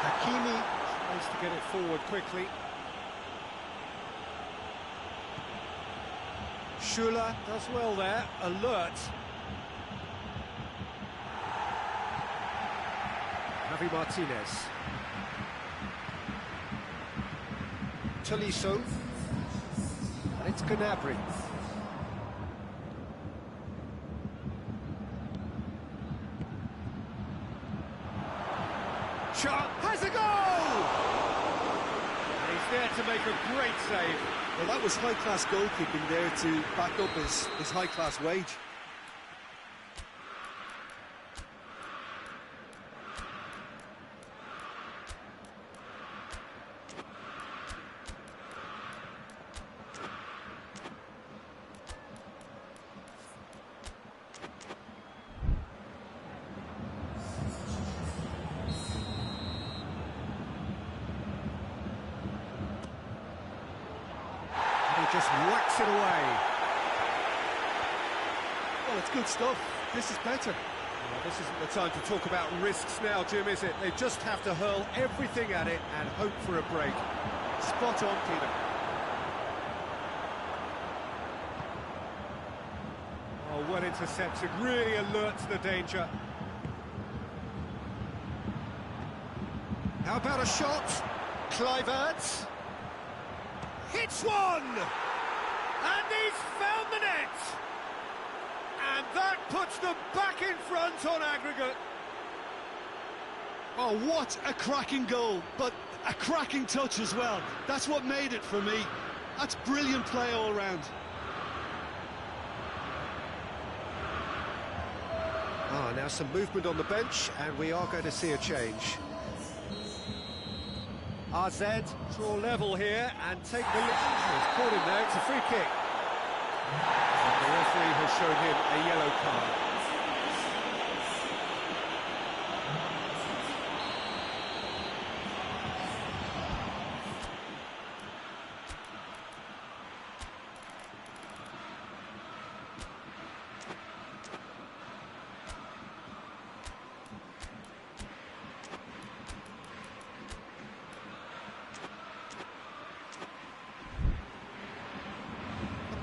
Hakimi tries to get it forward quickly. Schüller does well there, alert. Javi Martinez. Tolisso. And it's Gnabry. Shot has a goal! And he's there to make a great save. Well, that was high-class goalkeeping there to back up his high-class wage. Just whacks it away. Well, it's good stuff. This is better. Well, this isn't the time to talk about risks now, Jim, is it? They just have to hurl everything at it and hope for a break. Spot on, Peter. Oh, well intercepted, really alert to the danger. How about a shot? Kluivert hits one! And he's found the net! And that puts them back in front on aggregate. Oh, what a cracking goal, but a cracking touch as well. That's what made it for me. That's brilliant play all round. Now some movement on the bench, and we are going to see a change. RZ draw level here and take the lead. He's caught him there, it's a free kick. And the referee has shown him a yellow card.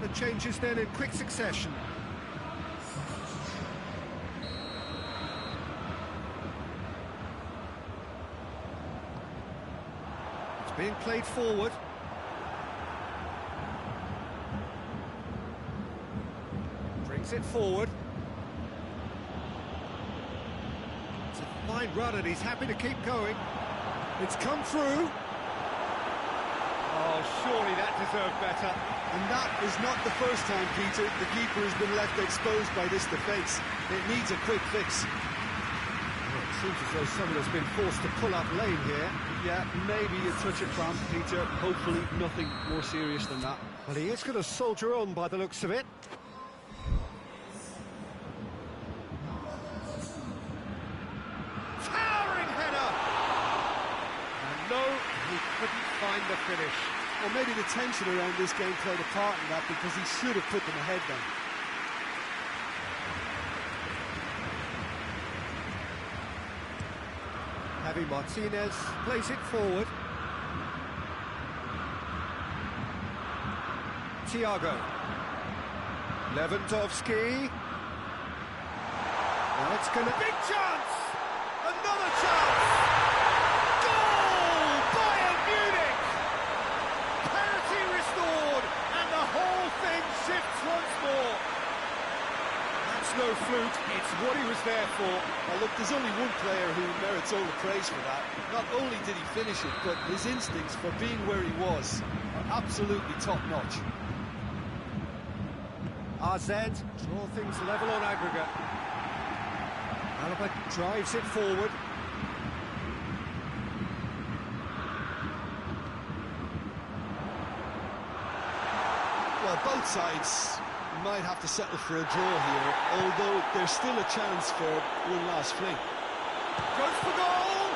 The changes then in quick succession. It's being played forward. Brings it forward. It's a fine run and he's happy to keep going. It's come through. Oh, surely that deserved better. And that is not the first time, Peter, the keeper has been left exposed by this defence. It needs a quick fix. Well, it seems as though someone has been forced to pull up lane here. Yeah, maybe a touch of cramp, Peter. Hopefully nothing more serious than that. Well, he is going to soldier on by the looks of it. Towering header! And no, he couldn't find the finish. Or maybe the tension around this game played a part in that, because he should have put them ahead then. Javi Martinez plays it forward. Thiago. Lewandowski. Now it's gonna... Big chance! Another chance! Goal! Bayern Munich! Parity restored, and the whole thing shifts once more. That's no fluke, it's what he was there for. Well, look, there's only one player who merits all the praise for that. Not only did he finish it, but his instincts for being where he was are absolutely top-notch. RZ draw things level on aggregate. Alaba drives it forward. Well, both sides might have to settle for a draw here, although there's still a chance for one last fling. Goes for goal!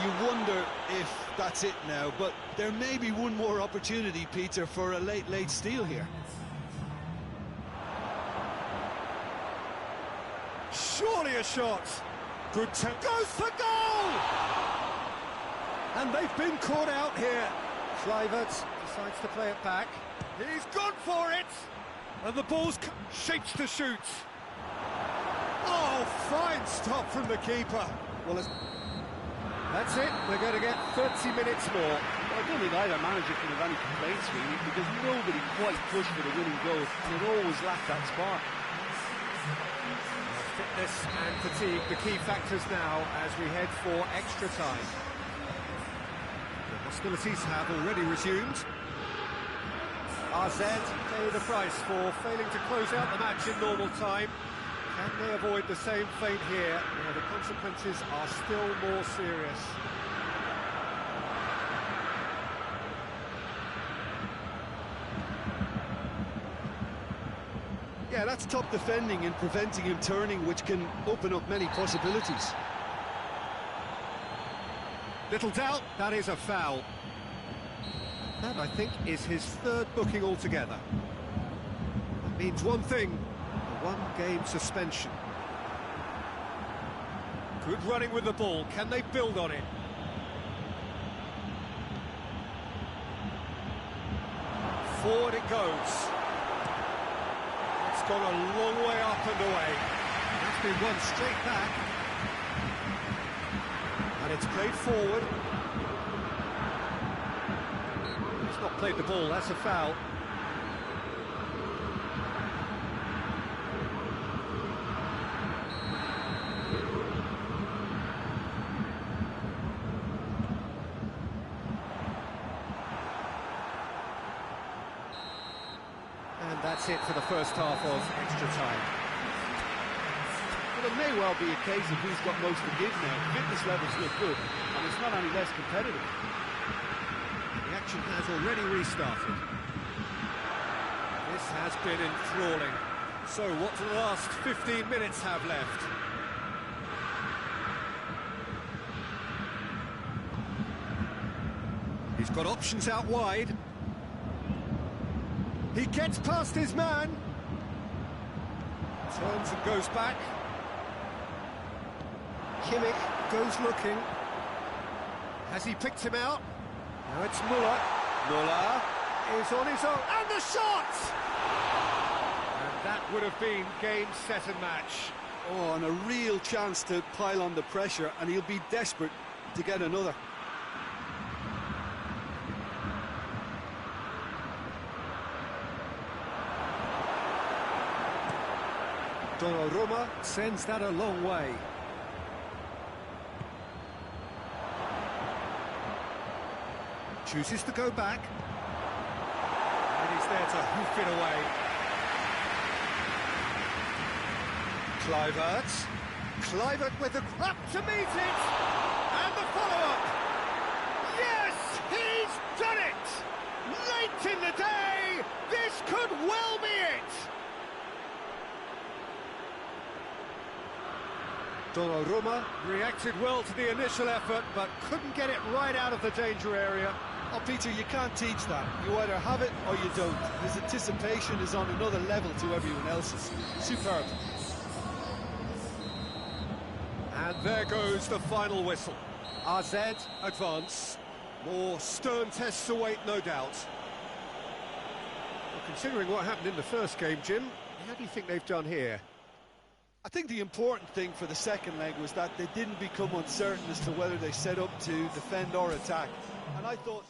You wonder if that's it now, but there may be one more opportunity, Peter, for a late steal here. Surely a shot! Good turn. Goes for goal! And they've been caught out here. Kluivert decides to play it back. He's gone for it! And the ball's shapes to shoot. Oh, fine stop from the keeper. Well, that's it. We're going to get 30 minutes more. Well, I don't think either manager can have any complaints, really, because nobody quite pushed for the winning goal, and it always lacked that spark. Fitness and fatigue, the key factors now as we head for extra time. The hostilities have already resumed. RZ pay the price for failing to close out the match in normal time. Can they avoid the same fate here, where the consequences are still more serious? Yeah, that's top defending and preventing him turning, which can open up many possibilities. Little doubt, that is a foul. That, I think, is his third booking altogether. That means one thing, a one-game suspension. Good running with the ball, can they build on it? Forward it goes. It's gone a long way up and away. That's been run straight back. And it's played forward. He's not played the ball, that's a foul. And that's it for the first half of extra time. Well, it may well be a case of who's got most to give now. Fitness levels look good, and it's not any less competitive. The action has already restarted. This has been enthralling. So what do the last 15 minutes have left? He's got options out wide. He gets past his man. Turns and goes back. Kimmich goes looking. Has he picked him out? Now it's Muller. Muller is on his own. And the shot! And that would have been game, set and match. Oh, and a real chance to pile on the pressure, and he'll be desperate to get another. Donnarumma sends that a long way. Chooses to go back. And he's there to hoof it away. Kluivert. Kluivert with the up to meet it. And the follow-up. Yes, he's done it! Late in the day, this could well be it! Donnarumma reacted well to the initial effort, but couldn't get it right out of the danger area. Oh, Peter, you can't teach that. You either have it or you don't. His anticipation is on another level to everyone else's. Superb. And there goes the final whistle. RZ advance. More stern tests await, no doubt. Well, considering what happened in the first game, Jim, how do you think they've done here? I think the important thing for the second leg was that they didn't become uncertain as to whether they set up to defend or attack. And I thought...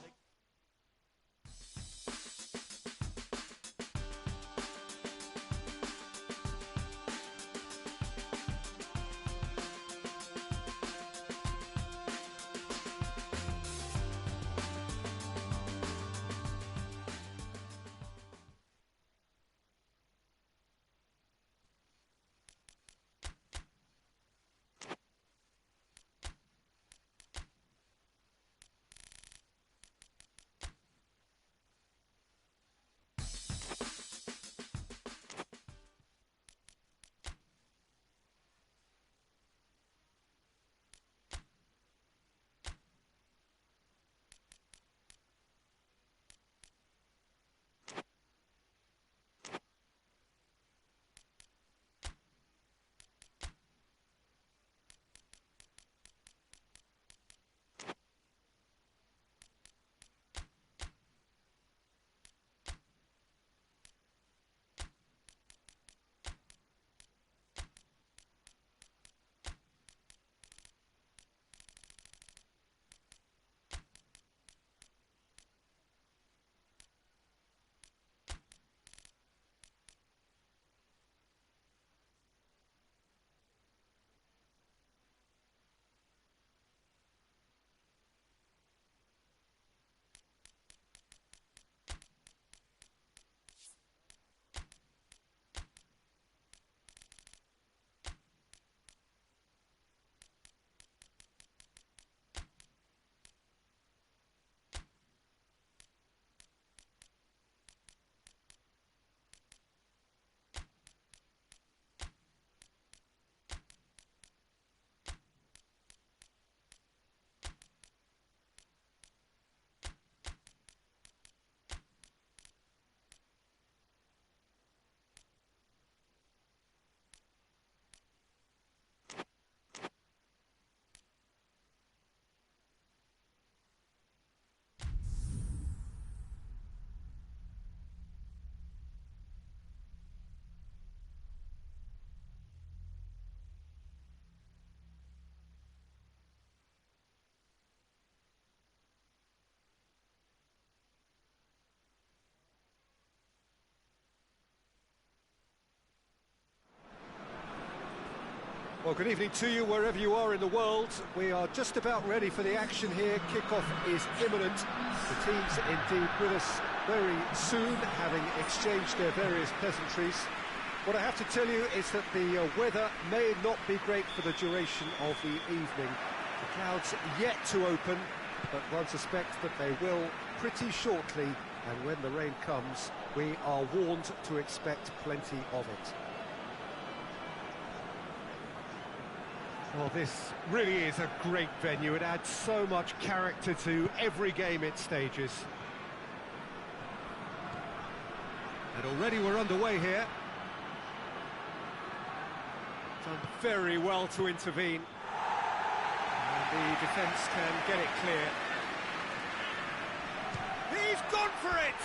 Well, good evening to you, wherever you are in the world. We are just about ready for the action here. Kickoff is imminent. The teams indeed with us very soon, having exchanged their various pleasantries. What I have to tell you is that the weather may not be great for the duration of the evening. The clouds yet to open, but one suspects that they will pretty shortly, and when the rain comes, we are warned to expect plenty of it. Well, this really is a great venue. It adds so much character to every game it stages. And already we're underway here. Done very well to intervene. And the defence can get it clear. He's gone for it!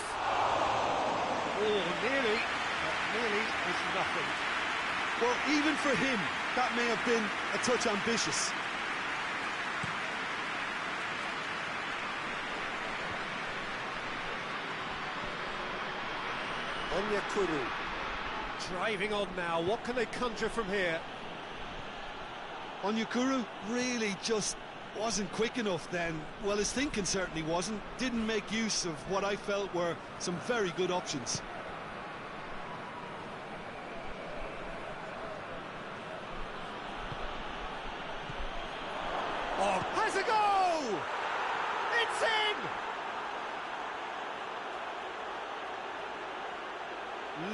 Oh, nearly, but nearly is nothing. Well, even for him, that may have been a touch ambitious. Onyekuru driving on now. What can they conjure from here? Onyekuru really just wasn't quick enough then. Well, his thinking certainly wasn't. Didn't make use of what I felt were some very good options. Oh, has a goal! It's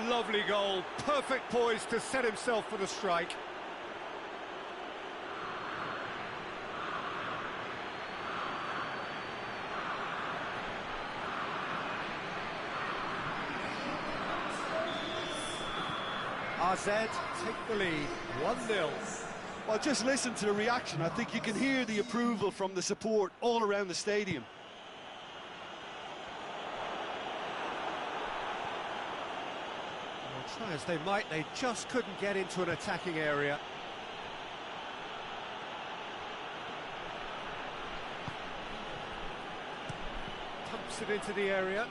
in! Lovely goal, perfect poise to set himself for the strike. AZ take the lead, 1-0. Well, just listen to the reaction. I think you can hear the approval from the support all around the stadium. Well, try as they might, they just couldn't get into an attacking area. Pumps it into the area.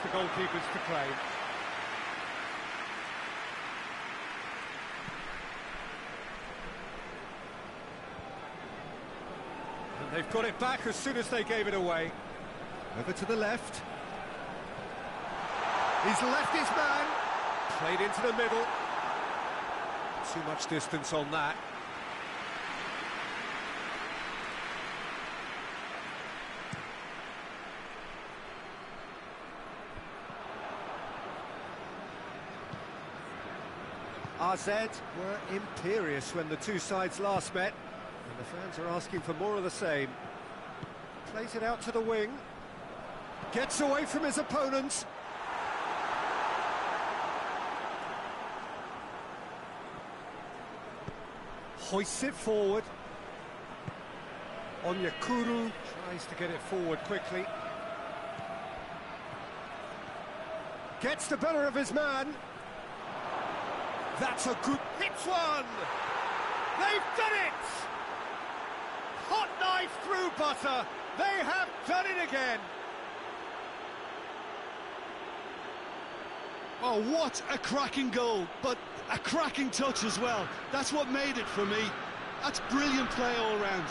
The goalkeepers to claim. And they've got it back as soon as they gave it away. Over to the left. He's left his man. Played into the middle. Too much distance on that. AZ were imperious when the two sides last met, and the fans are asking for more of the same. Plays it out to the wing, gets away from his opponents. Hoists it forward. Onyekuru tries to get it forward quickly. Gets the better of his man. That's a good hits one! They've done it! Hot knife through butter. They have done it again. Oh, what a cracking goal, but a cracking touch as well. That's what made it for me. That's brilliant play all round.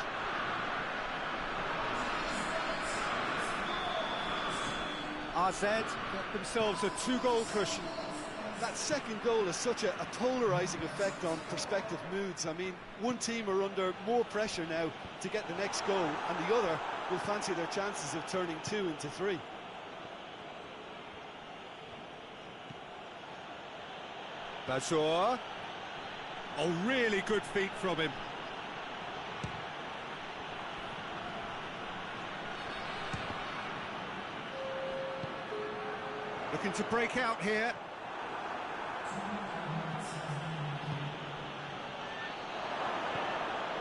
AZ got themselves a two-goal cushion. That second goal has such a polarising effect on prospective moods. I mean, one team are under more pressure now to get the next goal, and the other will fancy their chances of turning 2 into 3. Bazour. Oh, really good feet from him. Looking to break out here.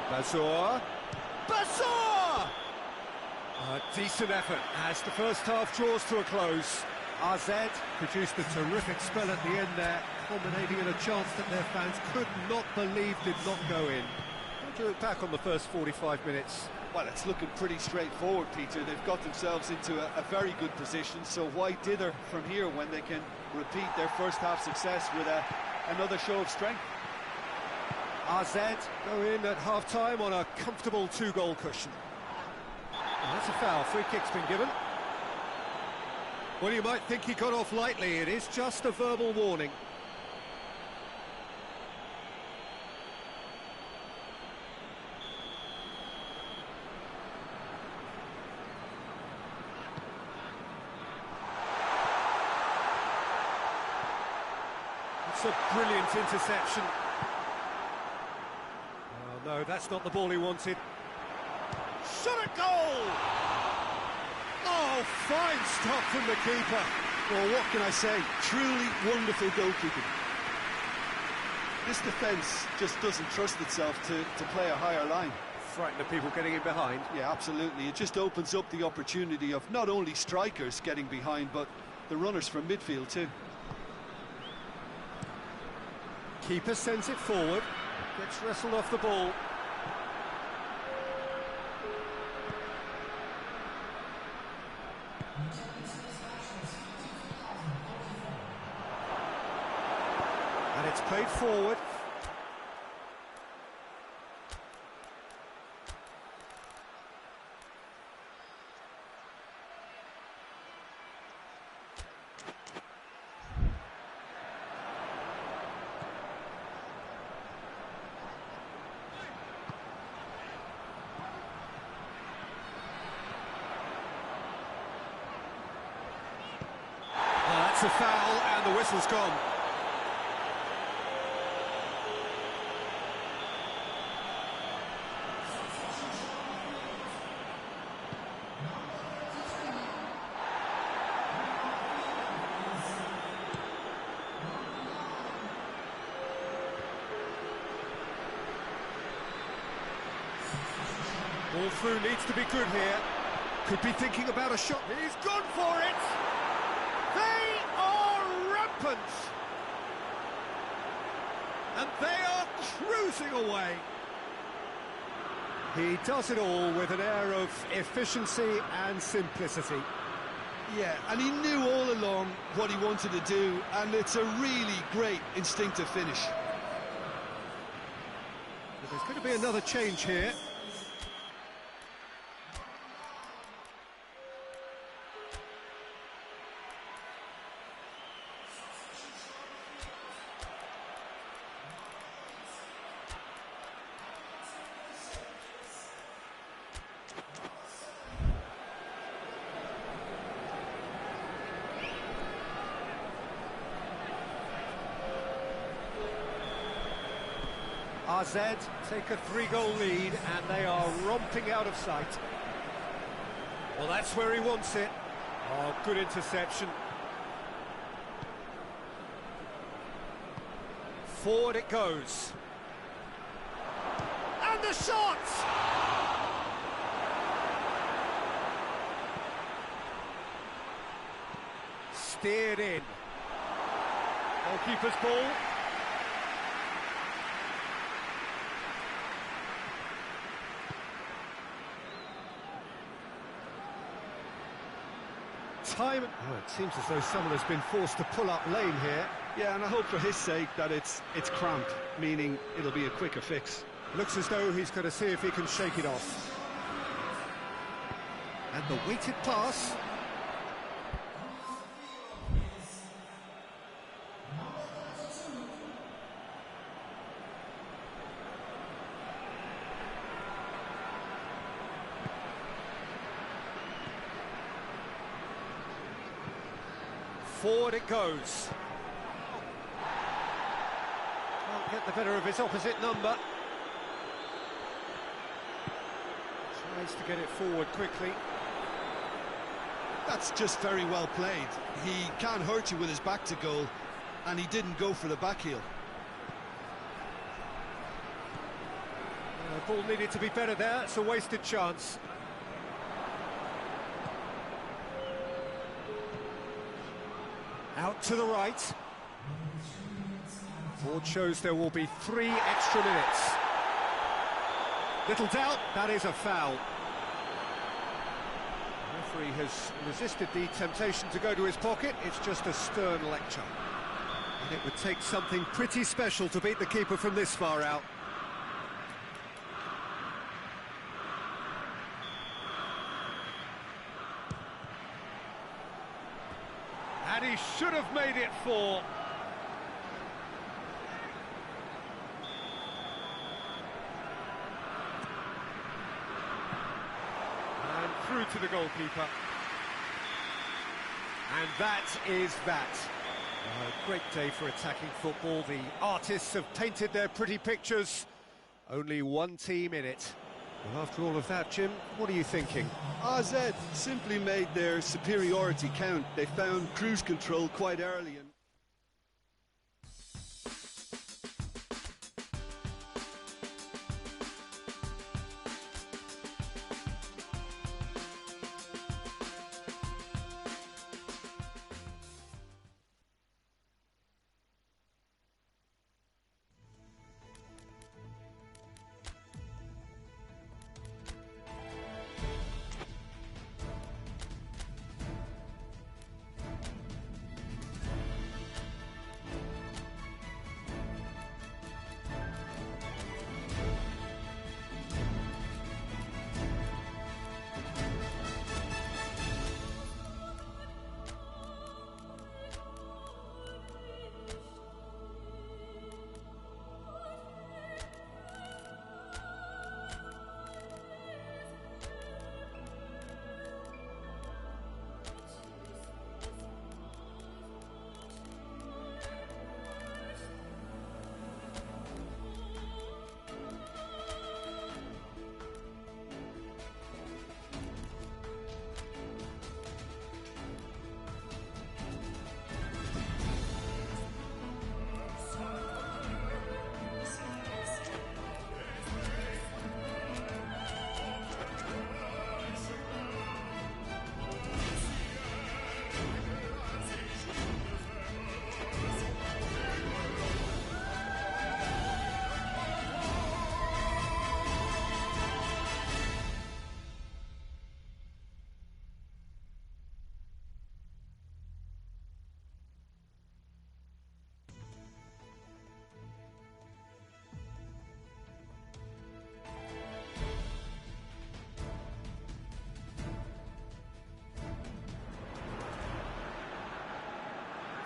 Bazour. Bazour! A decent effort as the first half draws to a close. AZ produced a terrific spell at the end there, culminating in a chance that their fans could not believe did not go in. How do you look back on the first 45 minutes? Well, it's looking pretty straightforward, Peter. They've got themselves into a very good position, so why dither from here when they can repeat their first half success with another show of strength? AZ go in at half-time on a comfortable 2-goal cushion. And that's a foul. Free kick's been given. Well, you might think he got off lightly. It is just a verbal warning. It's a brilliant interception. Oh, no, that's not the ball he wanted. Shot at goal! Oh, fine stop from the keeper. Well, what can I say? Truly wonderful goalkeeping. This defence just doesn't trust itself to play a higher line. Frightened of people getting in behind. Yeah, absolutely. It just opens up the opportunity of not only strikers getting behind, but the runners from midfield too. Keeper sends it forward, gets wrestled off the ball. And it's played forward. That's a foul, and the whistle's gone. Ball through needs to be good here. Could be thinking about a shot. He's gone for it! They are rampant! And they are cruising away. He does it all with an air of efficiency and simplicity. Yeah, and he knew all along what he wanted to do, and it's a really great instinctive finish. But there's going to be another change here. AZ take a 3-goal lead and they are romping out of sight. Well, that's where he wants it. Oh, good interception. Forward it goes. And the shot! Steered in. Goalkeeper's ball. Time. Oh, it seems as though someone has been forced to pull up lane here. Yeah, and I hope for his sake that it's cramped, meaning it'll be a quicker fix. Looks as though he's going to see if he can shake it off. And the weighted pass. Forward it goes. Can't get the better of his opposite number. Tries to get it forward quickly. That's just very well played. He can't hurt you with his back to goal, and he didn't go for the back heel. The ball needed to be better there. It's a wasted chance. Out to the right. Board shows there will be 3 extra minutes. Little doubt, that is a foul. referee has resisted the temptation to go to his pocket. It's just a stern lecture. And it would take something pretty special to beat the keeper from this far out. And he should have made it 4. And through to the goalkeeper. And that is that. A great day for attacking football. The artists have painted their pretty pictures. Only one team in it. Well, after all of that, Jim, what are you thinking? AZ simply made their superiority count. They found cruise control quite early. And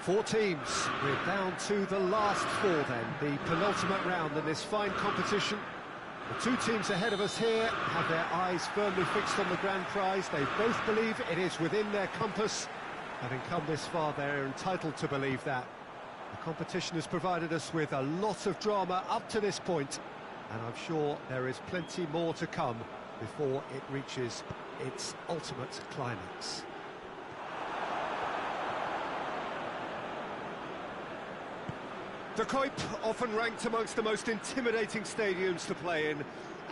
Four teams. We're down to the last 4 then, the penultimate round in this fine competition. The 2 teams ahead of us here have their eyes firmly fixed on the grand prize. They both believe it is within their compass. Having come this far, they're entitled to believe that. The competition has provided us with a lot of drama up to this point, and I'm sure there is plenty more to come before it reaches its ultimate climax. De Kuip, often ranked amongst the most intimidating stadiums to play in,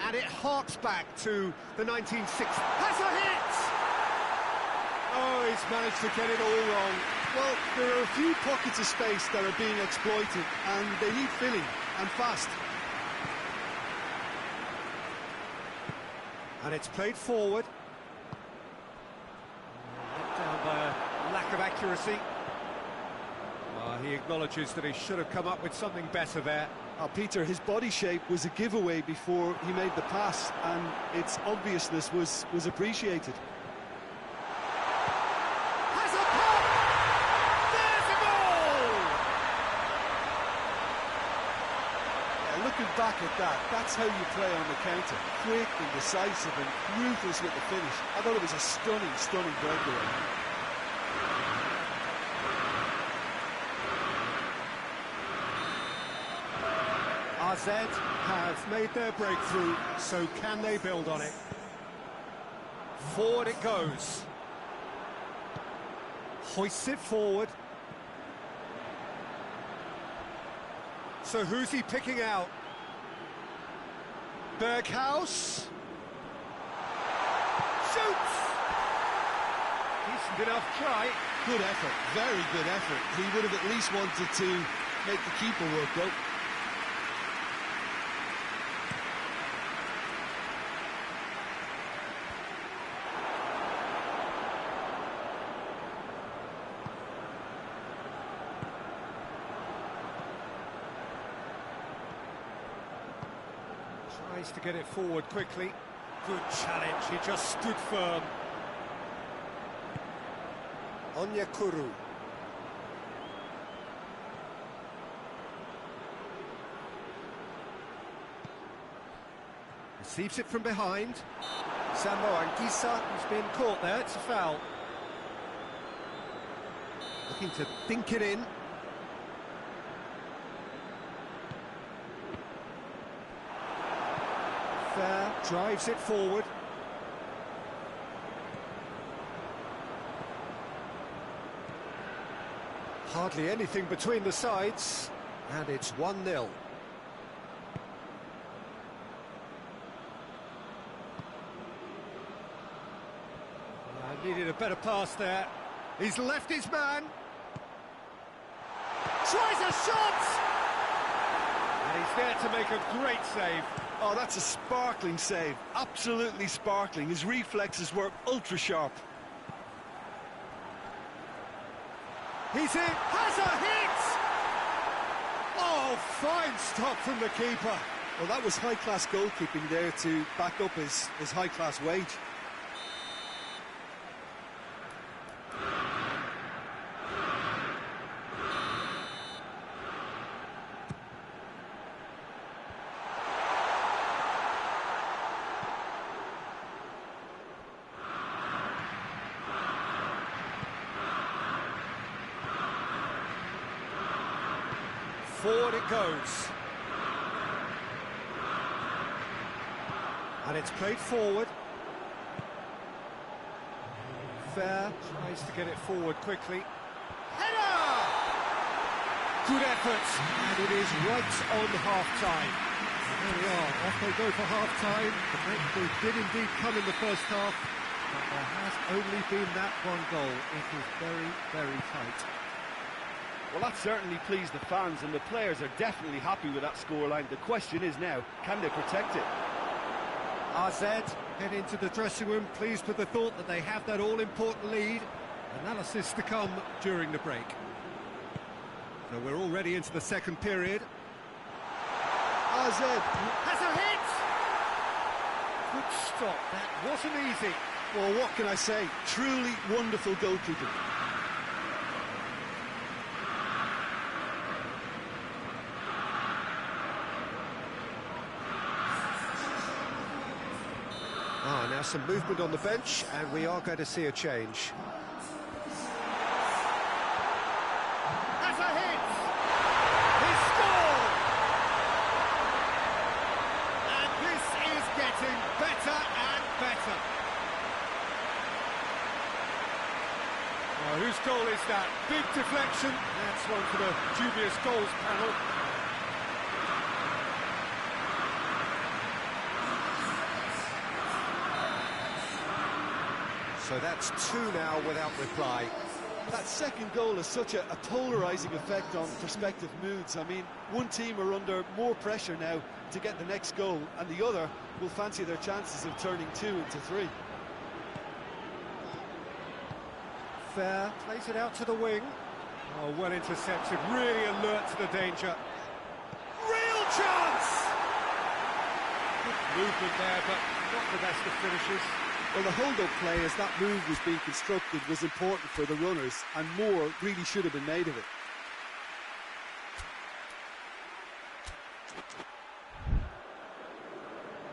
and it harks back to the 1960s. Has a hit! Oh, he's managed to get it all wrong. well, there are a few pockets of space that are being exploited, and they need filling, and fast. And it's played forward. Let down by a lack of accuracy. He acknowledges that he should have come up with something better there. Peter, his body shape was a giveaway before he made the pass, and its obviousness was appreciated. Has a pop! There's a goal! Yeah, looking back at that, that's how you play on the counter. Quick and decisive and ruthless with the finish. I thought it was a stunning, stunning breakaway. AZ have made their breakthrough, so can they build on it? Forward it goes. Hoists it forward. So who's he picking out? Berghaus. Shoots! Decent enough try. Good effort, very good effort. He would have at least wanted to make the keeper work, though. Tries to get it forward quickly. Good challenge, he just stood firm. Onyekuru. Receives it from behind. Sambo Anguissa, he's been caught there, it's a foul. Looking to dink it in. Fair, drives it forward. Hardly anything between the sides, and it's 1-0. Needed a better pass there. He's left his man. Tries a shot! And he's there to make a great save. Oh, that's a sparkling save. Absolutely sparkling. His reflexes were ultra sharp. He's in. Has a hit! Oh, fine stop from the keeper. Well, that was high-class goalkeeping there to back up his high-class wage. Forward it goes. And it's played forward. Fair, tries to get it forward quickly. Header! Good effort, and it is right on half-time. There we are, off they go for half-time. The breakthrough did indeed come in the first half, but there has only been that one goal. It is very, very tight. Well, that certainly pleased the fans, and the players are definitely happy with that scoreline. The question is now, can they protect it? AZ head into the dressing room, pleased with the thought that they have that all-important lead. Analysis to come during the break. So we're already into the second period. AZ has a hit! Good stop, that wasn't easy. Well, what can I say? Truly wonderful goalkeeping. Now some movement on the bench, and we are going to see a change. Has a hit! He scored! And this is getting better and better. Whose goal is that? Big deflection. That's one for the dubious goals panel. So that's two now without reply. That second goal has such a polarising effect on prospective moods. I mean, one team are under more pressure now to get the next goal, and the other will fancy their chances of turning 2 into 3. Fair, plays it out to the wing. Oh, well intercepted, really alert to the danger. Real chance! Good movement there, but not the best of finishes. Well, the hold-up play as that move was being constructed was important for the runners, and more really should have been made of it.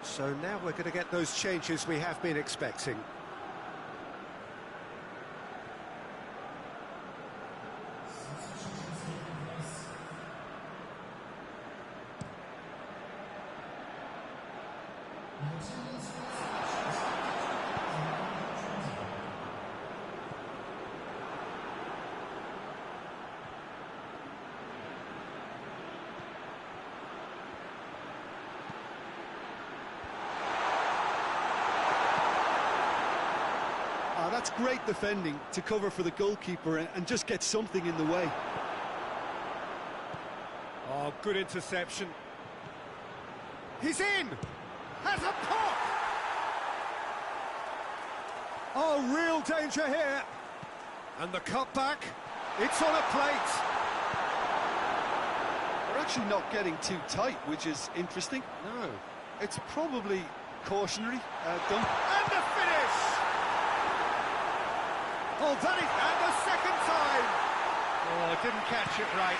So now we're going to get those changes we have been expecting. That's great defending to cover for the goalkeeper and just get something in the way. Oh, good interception. He's in! Has a pop! Oh, real danger here. And the cutback, it's on a plate. They're actually not getting too tight, which is interesting. No. It's probably cautionary. Don't. And the finish! Oh, that is... And the second time! Oh, didn't catch it right.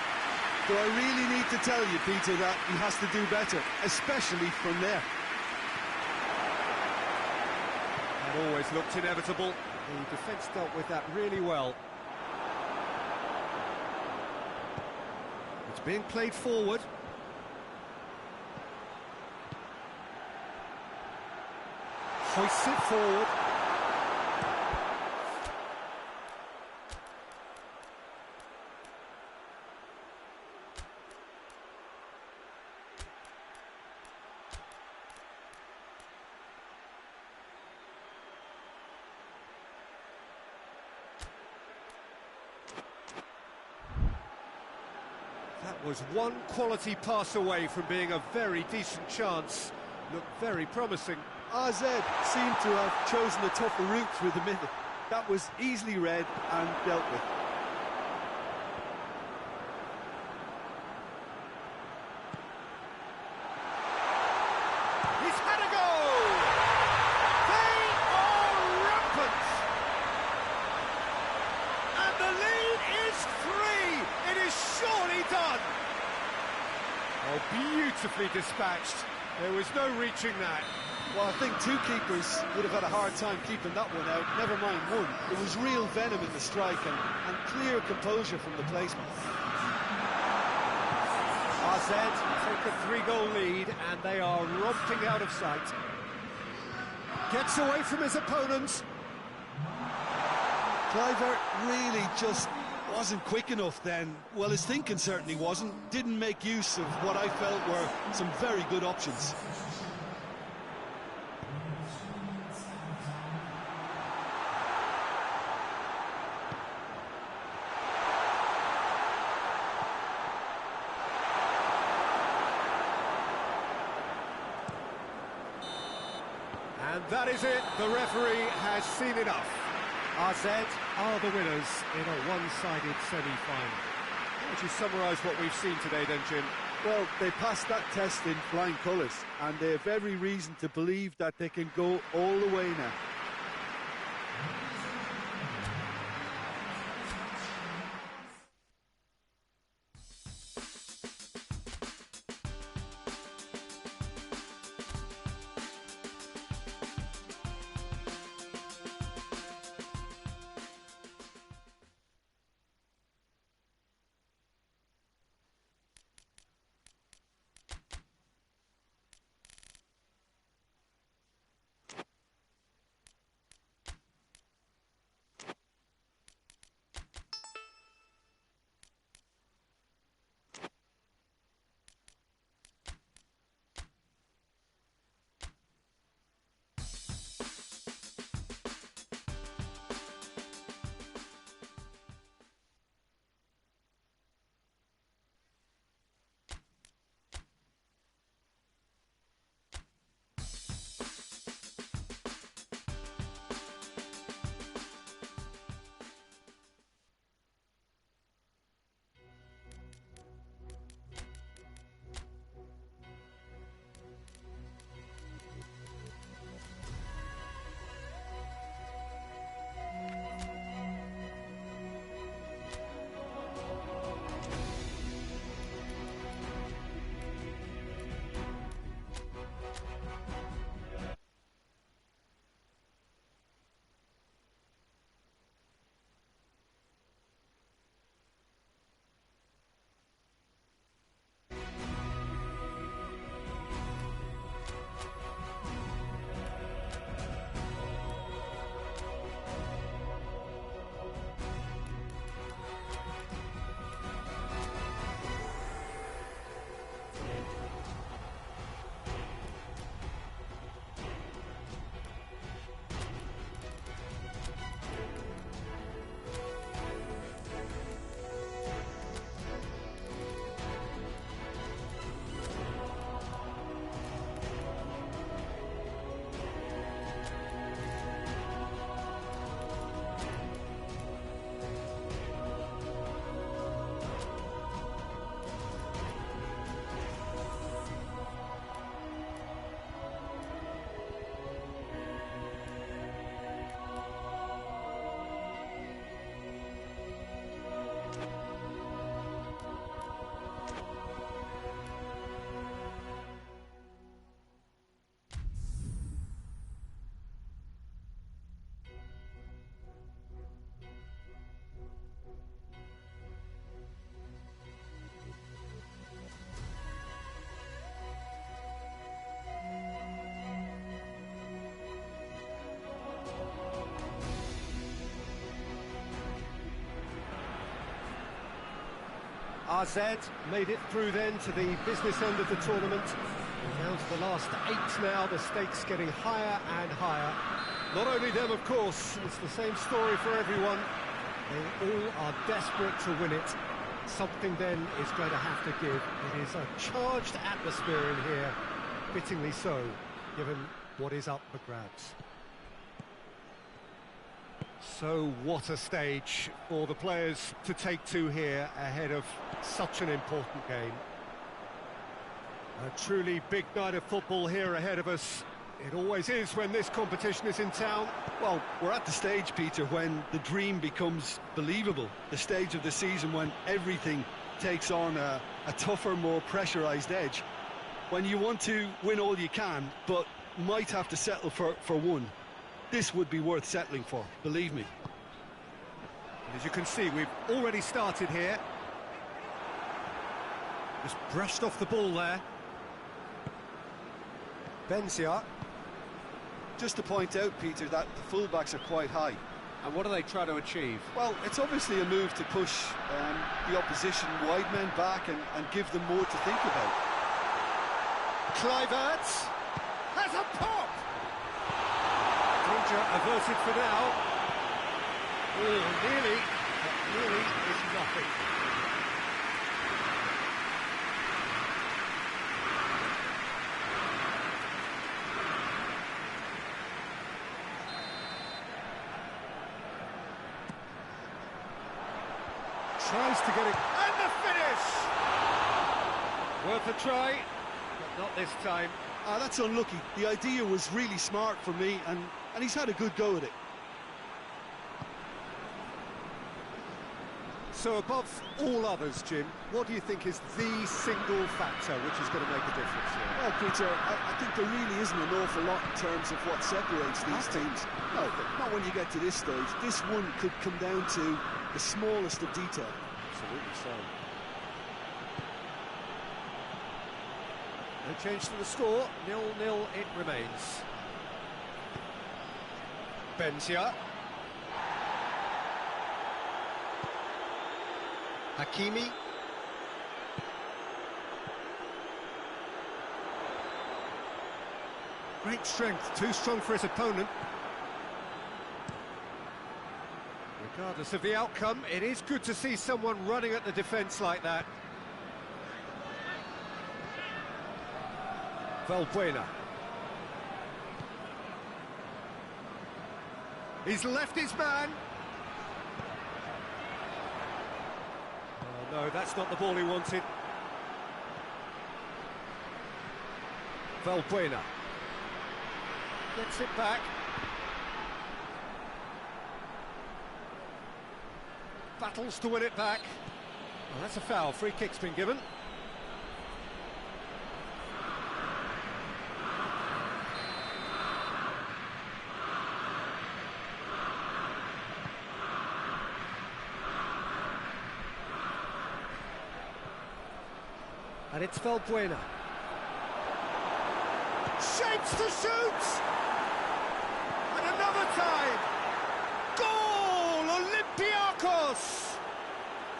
Do I really need to tell you, Peter, that he has to do better, especially from there? That always looked inevitable. The defence dealt with that really well. It's being played forward. Hoists it forward. That was one quality pass away from being a very decent chance. Looked very promising. AZ seemed to have chosen a tougher route through the middle. That was easily read and dealt with. He's had a go! They are rampant! And the lead is 3! It is surely done! Oh, beautifully dispatched. There was no reaching that. Well, I think two keepers would have had a hard time keeping that one out, never mind one. There was real venom in the strike and clear composure from the placement. AZ take a 3-goal lead and they are romping out of sight. Gets away from his opponents. Kluivert really just wasn't quick enough then. Well, his thinking certainly wasn't. Didn't make use of what I felt were some very good options. And that is it. The referee has seen enough. AZ are the winners in a one-sided semi-final. How would you summarise what we've seen today then, Jim? Well, they passed that test in flying colours, and they have every reason to believe that they can go all the way now. AZ made it through then to the business end of the tournament. Down to the last 8 now, the stakes getting higher and higher. Not only them, of course, it's the same story for everyone. They all are desperate to win it. Something then is going to have to give. It is a charged atmosphere in here, fittingly so, given what is up for grabs. So what a stage for the players to take to here ahead of such an important game. A truly big night of football here ahead of us. It always is when this competition is in town. Well, we're at the stage, Peter, when the dream becomes believable. The stage of the season when everything takes on a tougher, more pressurised edge. When you want to win all you can, but might have to settle for one. This would be worth settling for, believe me. And as you can see, we've already started here. Just brushed off the ball there. Benzia. Just to point out, Peter, that the fullbacks are quite high. And what do they try to achieve? Well, it's obviously a move to push the opposition wide men back and give them more to think about. Kluivert has a pop! Danger averted for now. Oh, nearly, but nearly is nothing. Tries to get it, and the finish! Worth a try, but not this time. That's unlucky. The idea was really smart for me, and he's had a good go at it. So above all others, Jim, what do you think is the single factor which is going to make a difference here? Well, Peter, I think there really isn't an awful lot in terms of what separates these teams. No, not when you get to this stage. This one could come down to the smallest of detail. Absolutely so. No change to the score, 0-0 it remains. Benzia. Hakimi. Great strength, too strong for his opponent. Regardless of the outcome, it is good to see someone running at the defence like that. Valbuena. He's left his man. Oh no, that's not the ball he wanted. Valbuena. Gets it back. Battles to win it back. Well, that's a foul. Free kick's been given. And it's Valbuena. Shapes to shoot! And another time! Goal! Olympiacos!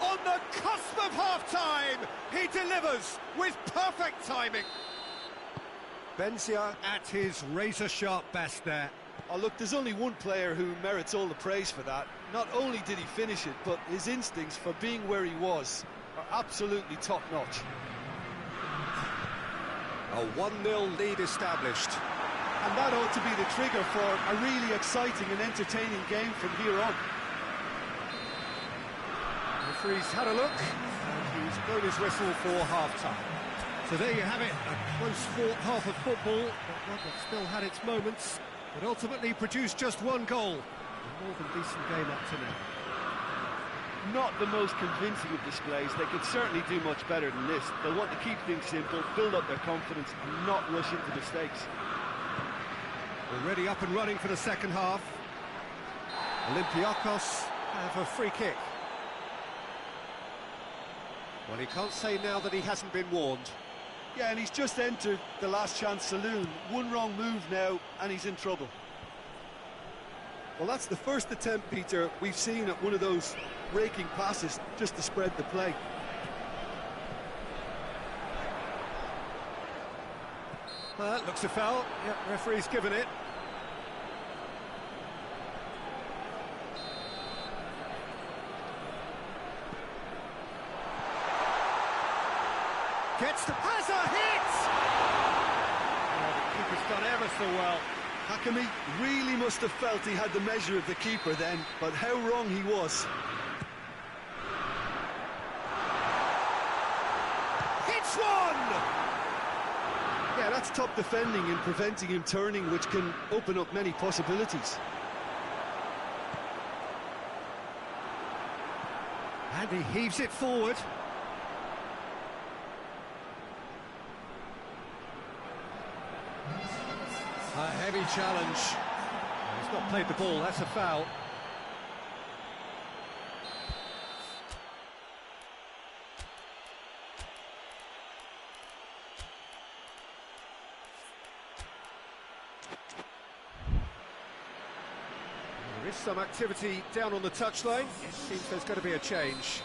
On the cusp of half-time, he delivers with perfect timing. Benzia at his razor-sharp best there. Oh, look, there's only one player who merits all the praise for that. Not only did he finish it, but his instincts for being where he was are absolutely top-notch. A 1-0 lead established. And that ought to be the trigger for a really exciting and entertaining game from here on. The referee's had a look, and he's blown his whistle for half-time. So there you have it, a close-fought half of football, but one that still had its moments, but ultimately produced just one goal. A more than decent game up to now. Not the most convincing of displays. They could certainly do much better than this. They'll want to keep things simple, build up their confidence and not rush into mistakes. Already up and running for the second half. Olympiacos have a free kick. Well, he can't say now that he hasn't been warned. Yeah, and he's just entered the last chance saloon. One wrong move now and he's in trouble. Well, that's the first attempt, Peter, we've seen at one of those raking passes just to spread the play. Looks a foul. Yep, referee's given it. Has a hit! Oh, the keeper's done ever so well. Hakimi really must have felt he had the measure of the keeper then, but how wrong he was. Hits one! Yeah, that's top defending and preventing him turning, which can open up many possibilities. And he heaves it forward. A heavy challenge. He's not played the ball, that's a foul. There is some activity down on the touchline. It seems there's going to be a change.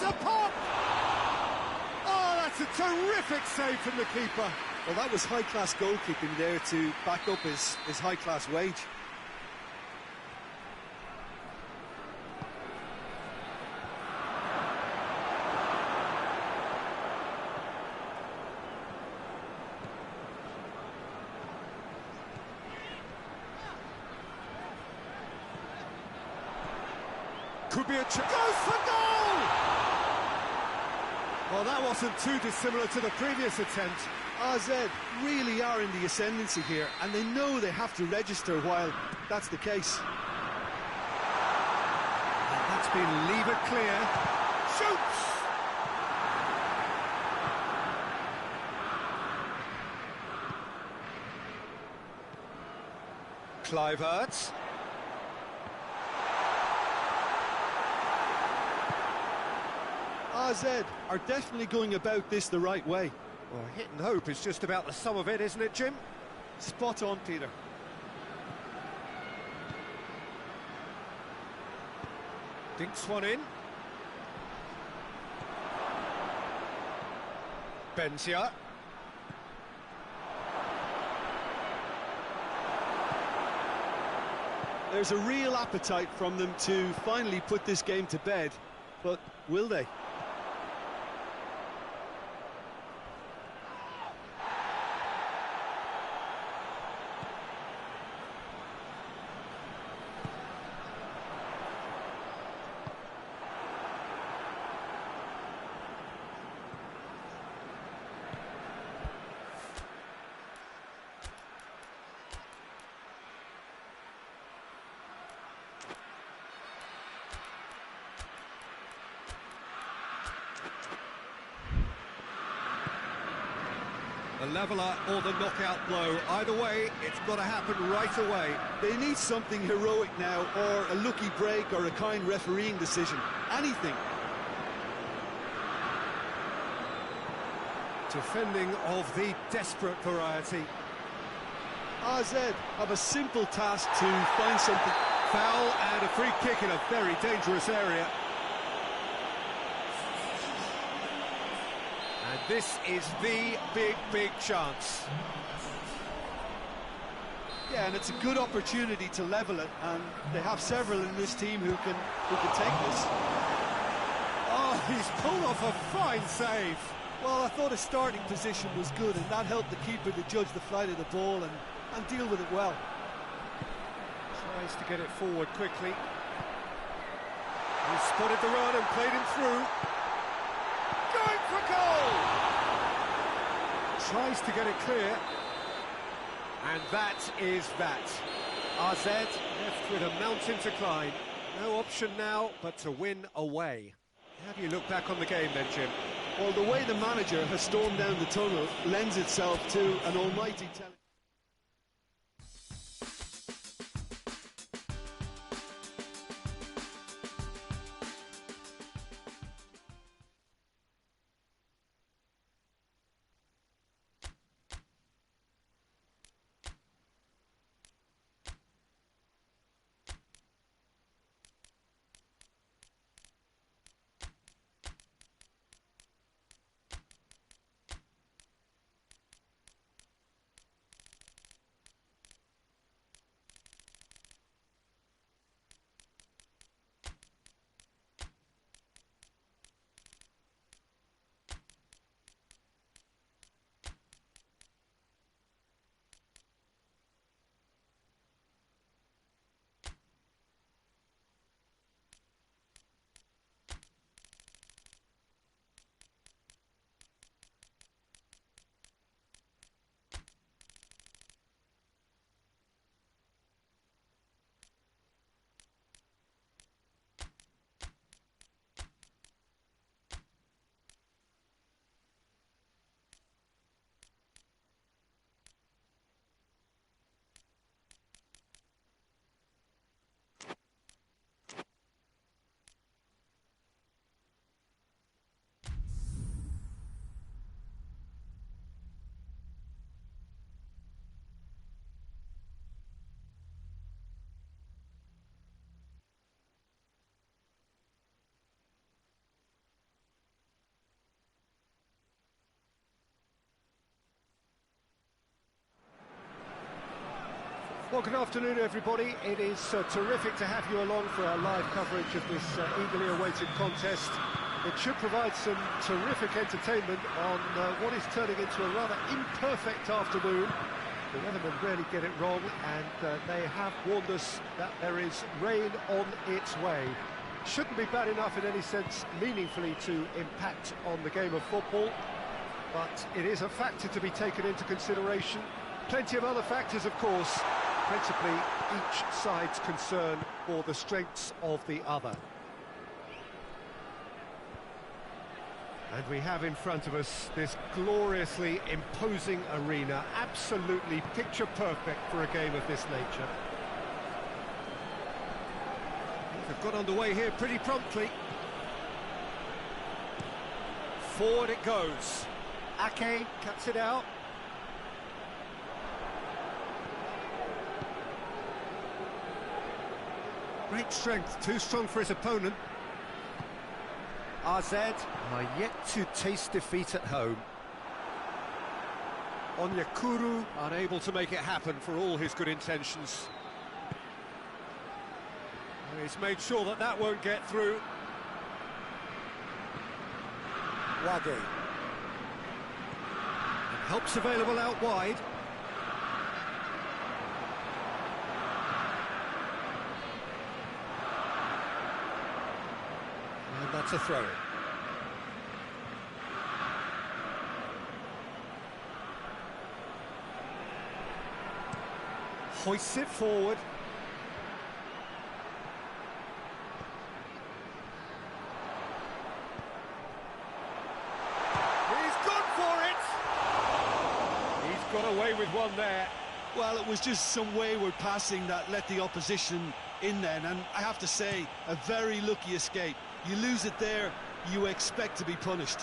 A pop! Oh, that's a terrific save from the keeper. Well, that was high-class goalkeeping there to back up his high-class wage. Could be a chance. Goes for goal! Well, that wasn't too dissimilar to the previous attempt. AZ really are in the ascendancy here, and they know they have to register while that's the case. And that's been levered clear. Shoots! Kluivert. AZ are definitely going about this the right way. Well, hit and hope is just about the sum of it, isn't it, Jim? Spot on, Peter. Dinks one in. Benzia. There's a real appetite from them to finally put this game to bed, but will they? The leveller or the knockout blow. Either way, it's got to happen right away. They need something heroic now, or a lucky break, or a kind refereeing decision. Anything. Defending of the desperate variety. AZ have a simple task to find something. Foul and a free kick in a very dangerous area. And this is the big chance. Yeah, and it's a good opportunity to level it, and they have several in this team who can take this. Oh, he's pulled off a fine save. Well, I thought his starting position was good, and that helped the keeper to judge the flight of the ball and deal with it well. Tries to get it forward quickly. He spotted the run and played him through. Going for goal! Tries to get it clear. And that is that. AZ left with a mountain to climb. No option now but to win away. How do you look back on the game then, Jim? Well, the way the manager has stormed down the tunnel lends itself to an almighty talent. Well, good afternoon, everybody. It is terrific to have you along for our live coverage of this eagerly awaited contest. It should provide some terrific entertainment on what is turning into a rather imperfect afternoon. The weathermen rarely get it wrong, and they have warned us that there is rain on its way. Shouldn't be bad enough in any sense meaningfully to impact on the game of football, but it is a factor to be taken into consideration. Plenty of other factors, of course, principally each side's concern for the strengths of the other. And we have in front of us this gloriously imposing arena, absolutely picture perfect for a game of this nature. They've got underway here pretty promptly. Forward it goes. Ake cuts it out. Great strength, too strong for his opponent. RZ are yet to taste defeat at home. Onyekuru unable to make it happen for all his good intentions. He's made sure that that won't get through. Wage. Help's available out wide. And that's a throw-in. Hoists it forward. He's gone for it! He's got away with one there. Well, it was just some wayward passing that let the opposition in then, and I have to say, a very lucky escape. You lose it there, you expect to be punished.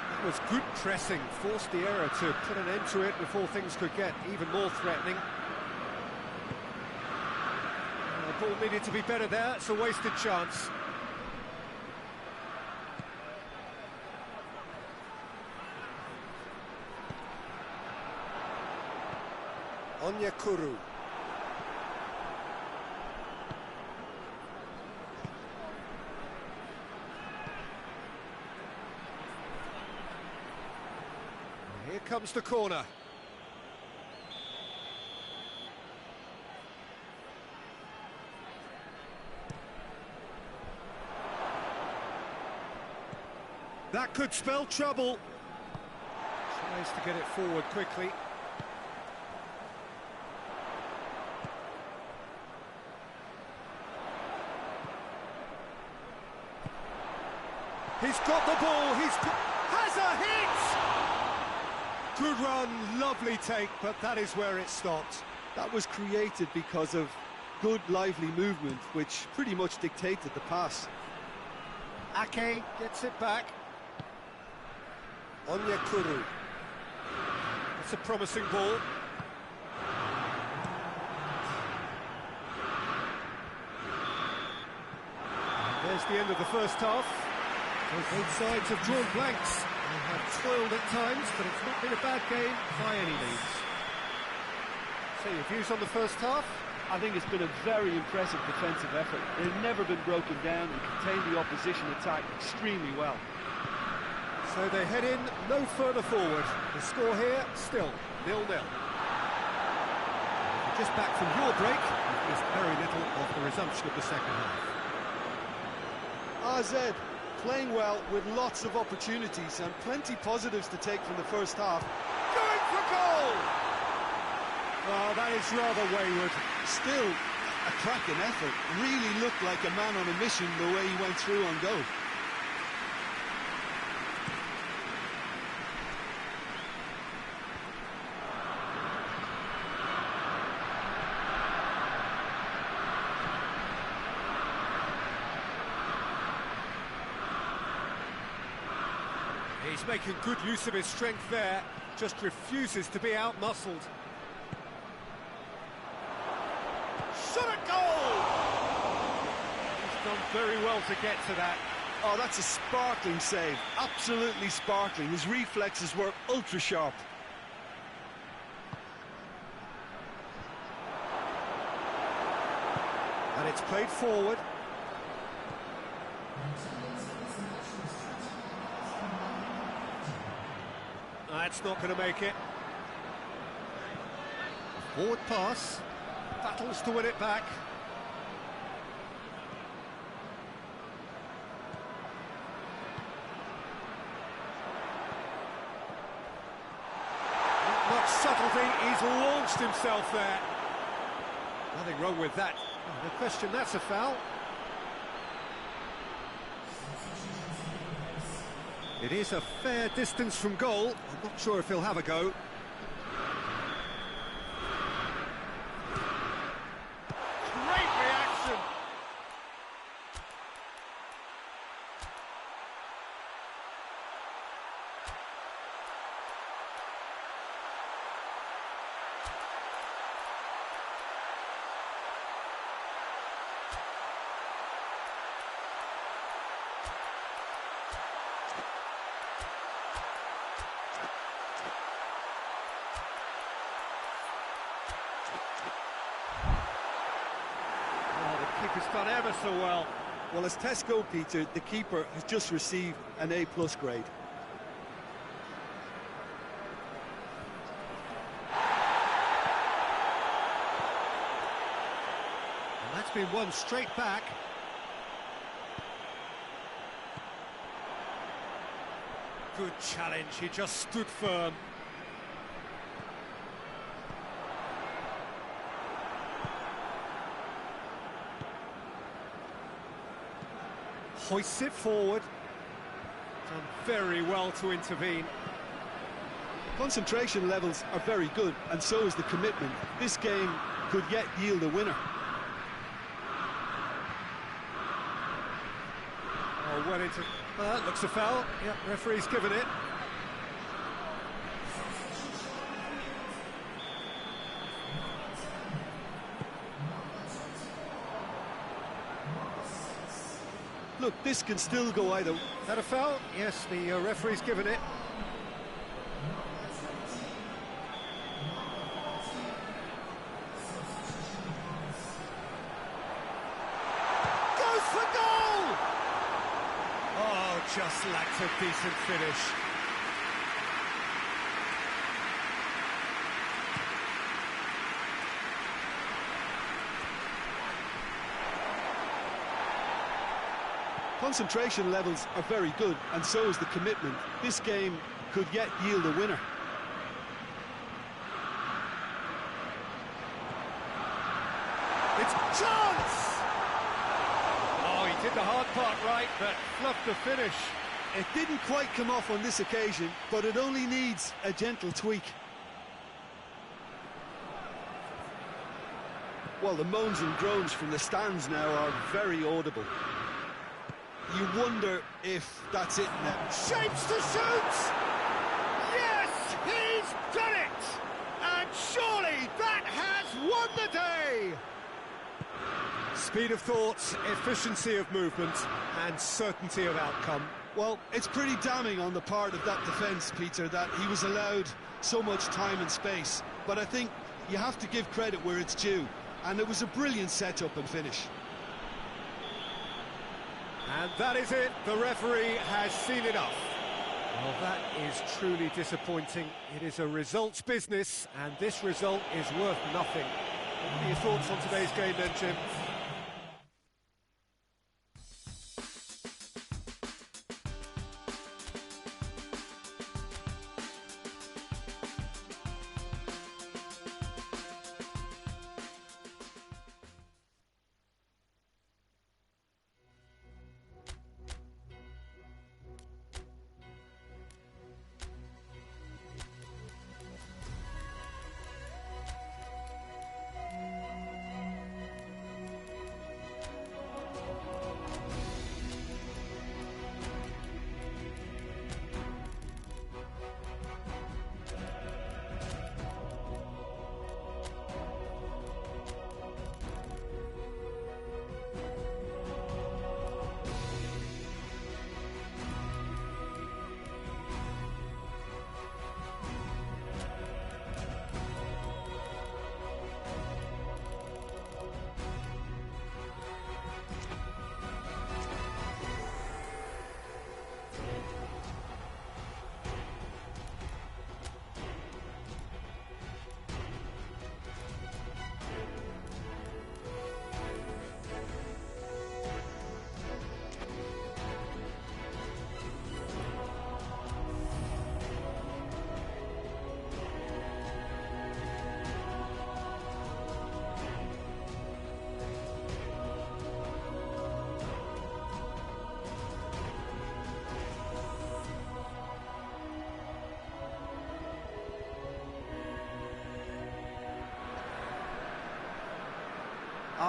That was good pressing, forced the error to put an end to it before things could get even more threatening. The ball needed to be better there, it's a wasted chance. Onyekuru. Here comes the corner. That could spell trouble. Tries to get it forward quickly. He's got the ball, has a hit! Good run, lovely take, but that is where it stopped. That was created because of good, lively movement, which pretty much dictated the pass. Ake gets it back. Onyekuru. It's a promising ball. There's the end of the first half. So both sides have drawn blanks. They have toiled at times, but it's not been a bad game by any means. So your views on the first half? I think it's been a very impressive defensive effort. They've never been broken down and contained the opposition attack extremely well. So they head in no further forward. The score here, still 0-0. Just back from your break, you've missed very little of the resumption of the second half. RZ playing well with lots of opportunities and plenty positives to take from the first half. Going for goal! Well, that is rather wayward. Still a cracking effort. Really looked like a man on a mission the way he went through on goal. He's making good use of his strength there, just refuses to be out-muscled. Shot at goal! He's done very well to get to that. Oh, that's a sparkling save, absolutely sparkling. His reflexes were ultra sharp. And it's played forward. That's not going to make it. Forward pass. Battles to win it back. Not subtlety, he's launched himself there. Nothing wrong with that. No question, that's a foul. It is a fair distance from goal. I'm not sure if he'll have a go. Great reaction. Keeper's done ever so well. Well, as tests go, Peter, the keeper has just received an A+ grade. And that's been won straight back. Good challenge, he just stood firm. Hoists it forward. Done very well to intervene. Concentration levels are very good, and so is the commitment. This game could yet yield a winner. Oh, well into... looks a foul. Yep, referee's given it. Look, this can still go either. Is that a foul? Yes, the referee's given it. Goes for goal! Oh, just lacked a decent finish. Concentration levels are very good, and so is the commitment. This game could yet yield a winner. It's chance! Oh, he did the hard part right, but fluffed the finish. It didn't quite come off on this occasion, but it only needs a gentle tweak. Well, the moans and groans from the stands now are very audible. You wonder if that's it now. Shapes to shoot! Yes, he's done it! And surely that has won the day! Speed of thought, efficiency of movement, and certainty of outcome. Well, it's pretty damning on the part of that defence, Peter, that he was allowed so much time and space. But I think you have to give credit where it's due, and it was a brilliant setup and finish. And that is it, the referee has seen enough. Well, that is truly disappointing. It is a results business, and this result is worth nothing. What are your thoughts on today's game then, Jim?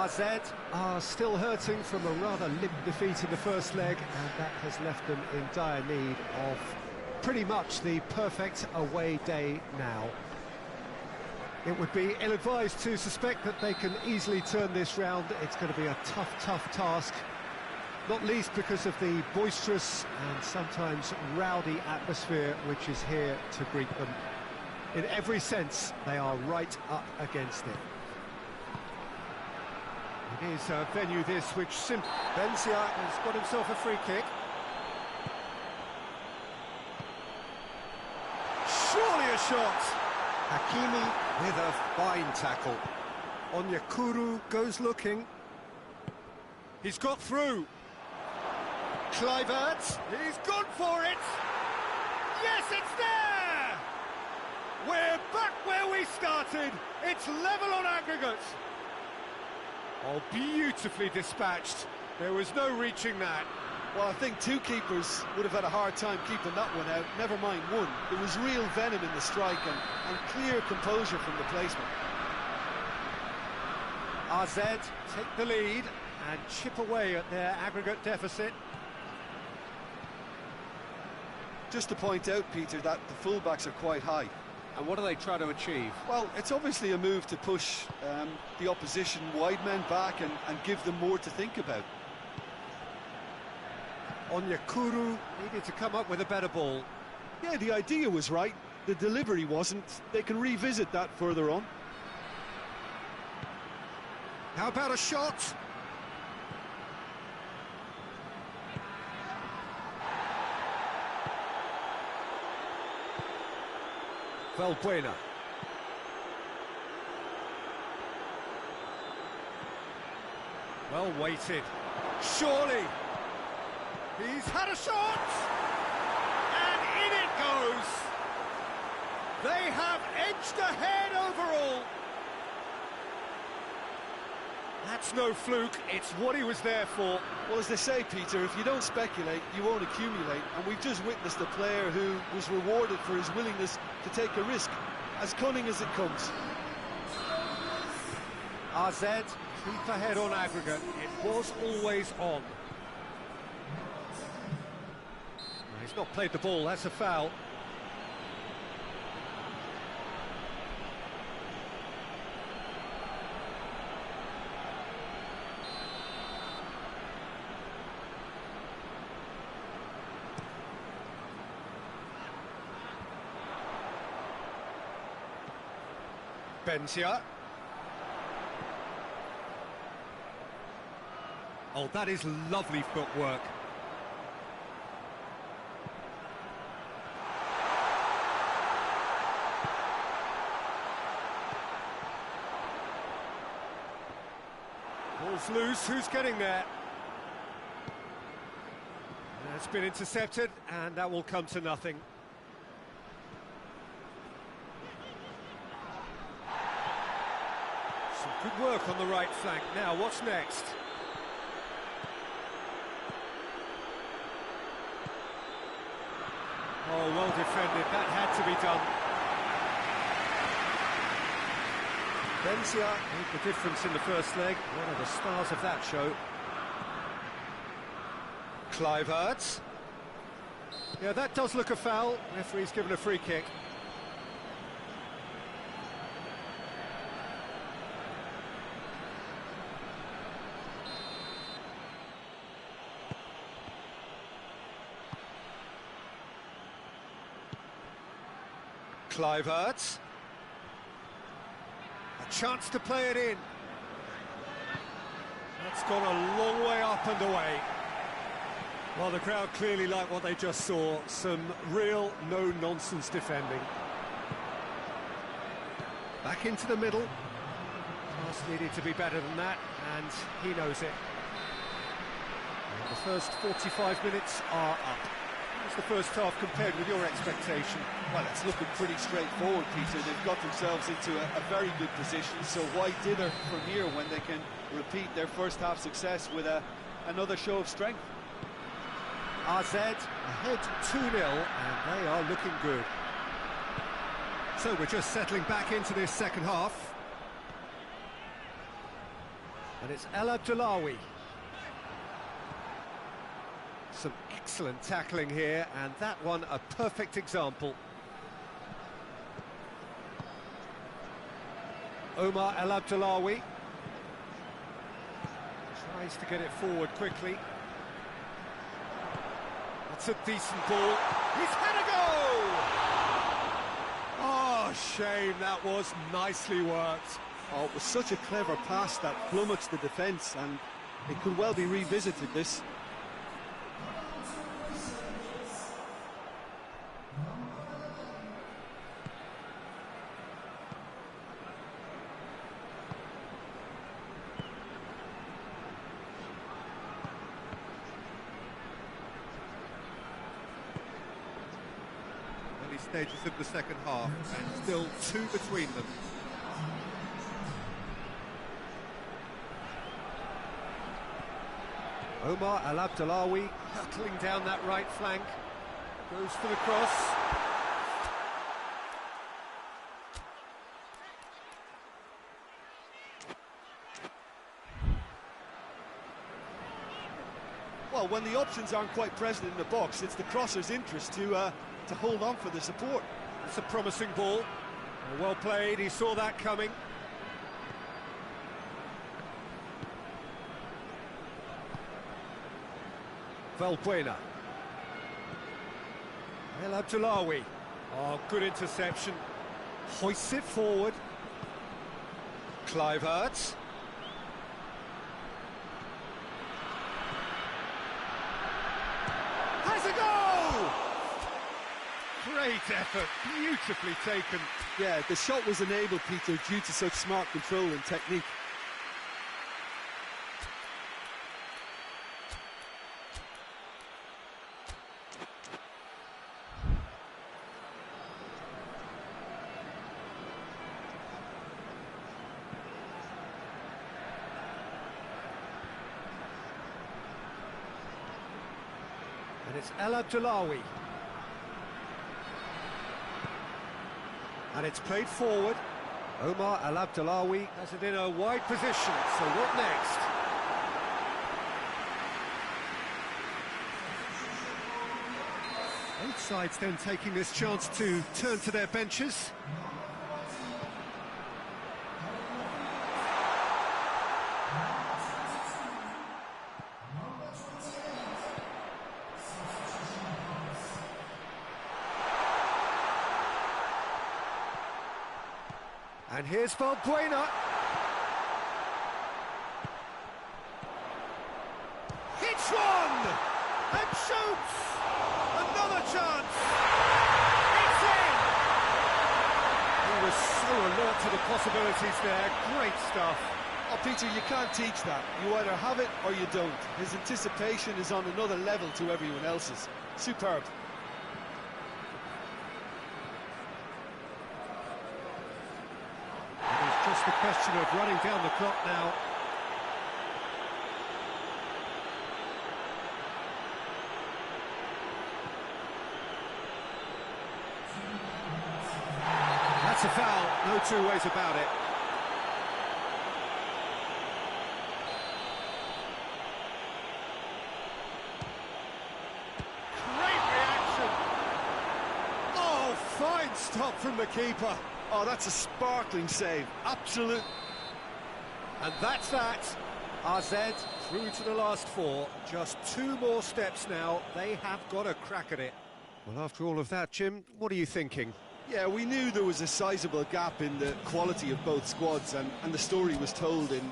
AZ are still hurting from a rather limp defeat in the first leg, and that has left them in dire need of pretty much the perfect away day now. It would be ill-advised to suspect that they can easily turn this round. It's going to be a tough task, not least because of the boisterous and sometimes rowdy atmosphere which is here to greet them. In every sense, they are right up against it. It is a venue this which simply... Benzia has got himself a free kick. Surely a shot! Hakimi with a fine tackle. Onyekuru goes looking. He's got through. Kluivert, he's gone for it! Yes, it's there! We're back where we started. It's level on aggregate. Oh, beautifully dispatched. There was no reaching that. Well, I think two keepers would have had a hard time keeping that one out, never mind one. There was real venom in the strike and clear composure from the placement. AZ take the lead and chip away at their aggregate deficit. Just to point out, Peter, that the fullbacks are quite high. And what do they try to achieve? Well, it's obviously a move to push the opposition wide men back and give them more to think about. Onyekuru needed to come up with a better ball. Yeah, the idea was right, the delivery wasn't. They can revisit that further on. How about a shot? Valbuena. Well weighted. Surely. He's had a shot! And in it goes! They have edged ahead overall. That's no fluke, it's what he was there for. Well, as they say, Peter, if you don't speculate, you won't accumulate. And we've just witnessed a player who was rewarded for his willingness to take a risk, as cunning as it comes. AZ keep ahead on aggregate. It was always on. He's not played the ball, that's a foul. Benzia. Oh, that is lovely footwork. Ball's loose, who's getting there? It's been intercepted, and that will come to nothing. Some good work on the right flank. Now, what's next? Oh, well defended. That had to be done. Benzia made the difference in the first leg. One of the stars of that show. Kluivert. Yeah, that does look a foul. Referee's given a free kick. Kluivert. A chance to play it in. That's gone a long way up and away. Well, the crowd clearly like what they just saw. Some real no-nonsense defending. Back into the middle. Pass needed to be better than that, and he knows it. And the first 45 minutes are up. How's the first half compared with your expectation? Well, it's looking pretty straightforward, Peter. They've got themselves into a very good position, so why dither from here when they can repeat their first half success with another show of strength? AZ ahead 2-0, and they are looking good. So we're just settling back into this second half. And it's El Abdullawi. Some excellent tackling here, and that one a perfect example. Omar El Abdullawi tries to get it forward quickly. That's a decent ball. He's had a go! Oh, shame, that was nicely worked. Oh, it was such a clever pass that flummoxed the defence, and it could well be revisited, this. Early stages of the second half, and still two between them. Omar El Abdullawi hurtling down that right flank, goes for the cross. Well, when the options aren't quite present in the box, it's the crosser's interest to hold on for the support. That's a promising ball. Well played, he saw that coming. Valbuena. El Abdullawi. Oh, good interception. Hoists it forward. Kluivert. Has a goal! Great effort, beautifully taken. Yeah, the shot was enabled, Peter, due to such smart control and technique. And it's El Abdullawi. And it's played forward. Omar El Abdullawi has it in a wide position, so what next? Both sides then taking this chance to turn to their benches. And here's Valbuena. Hits one! And shoots! Another chance! It's in! He was so alert to the possibilities there. Great stuff. Oh, Peter, you can't teach that. You either have it or you don't. His anticipation is on another level to everyone else's. Superb. Just a question of running down the clock now. That's a foul, no two ways about it. Great reaction! Oh, fine stop from the keeper. Oh, that's a sparkling save. Absolute. And that's that. RZ through to the last four. Just two more steps now. They have got a crack at it. Well, after all of that, Jim, what are you thinking? Yeah, we knew there was a sizable gap in the quality of both squads, and the story was told in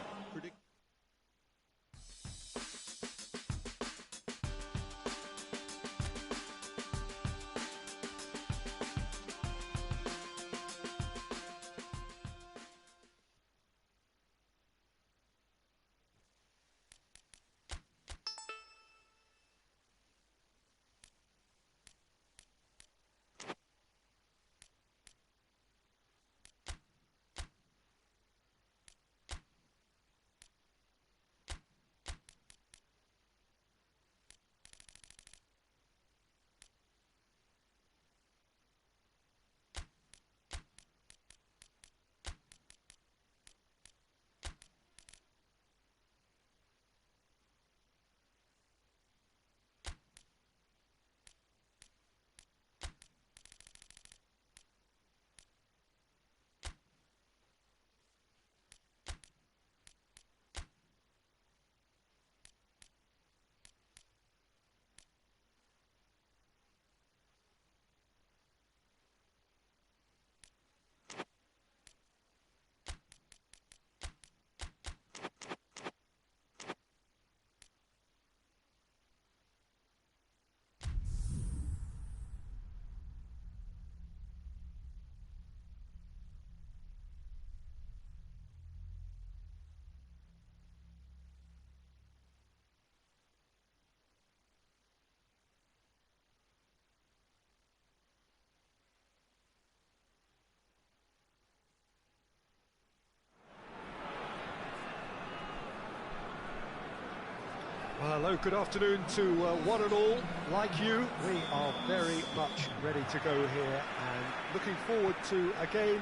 Hello, good afternoon to one and all. Like you, we are very much ready to go here and looking forward to a game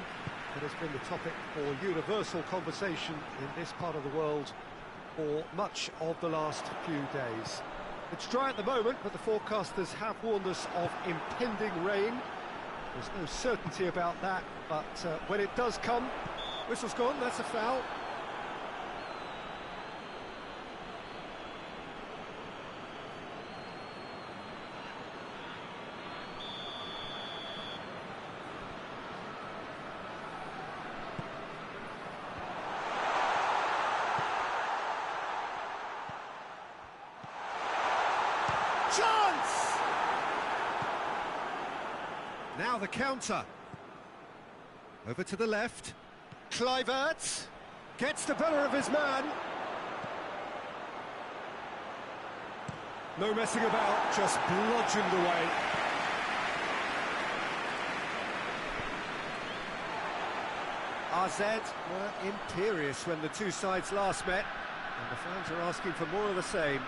that has been the topic for universal conversation in this part of the world for much of the last few days. It's dry at the moment, but the forecasters have warned us of impending rain. There's no certainty about that, but when it does come, whistle's gone, that's a foul. Chance! Now the counter. Over to the left. Kluivert gets the better of his man. No messing about, just bludgeoned away. AZ were imperious when the two sides last met, and the fans are asking for more of the same.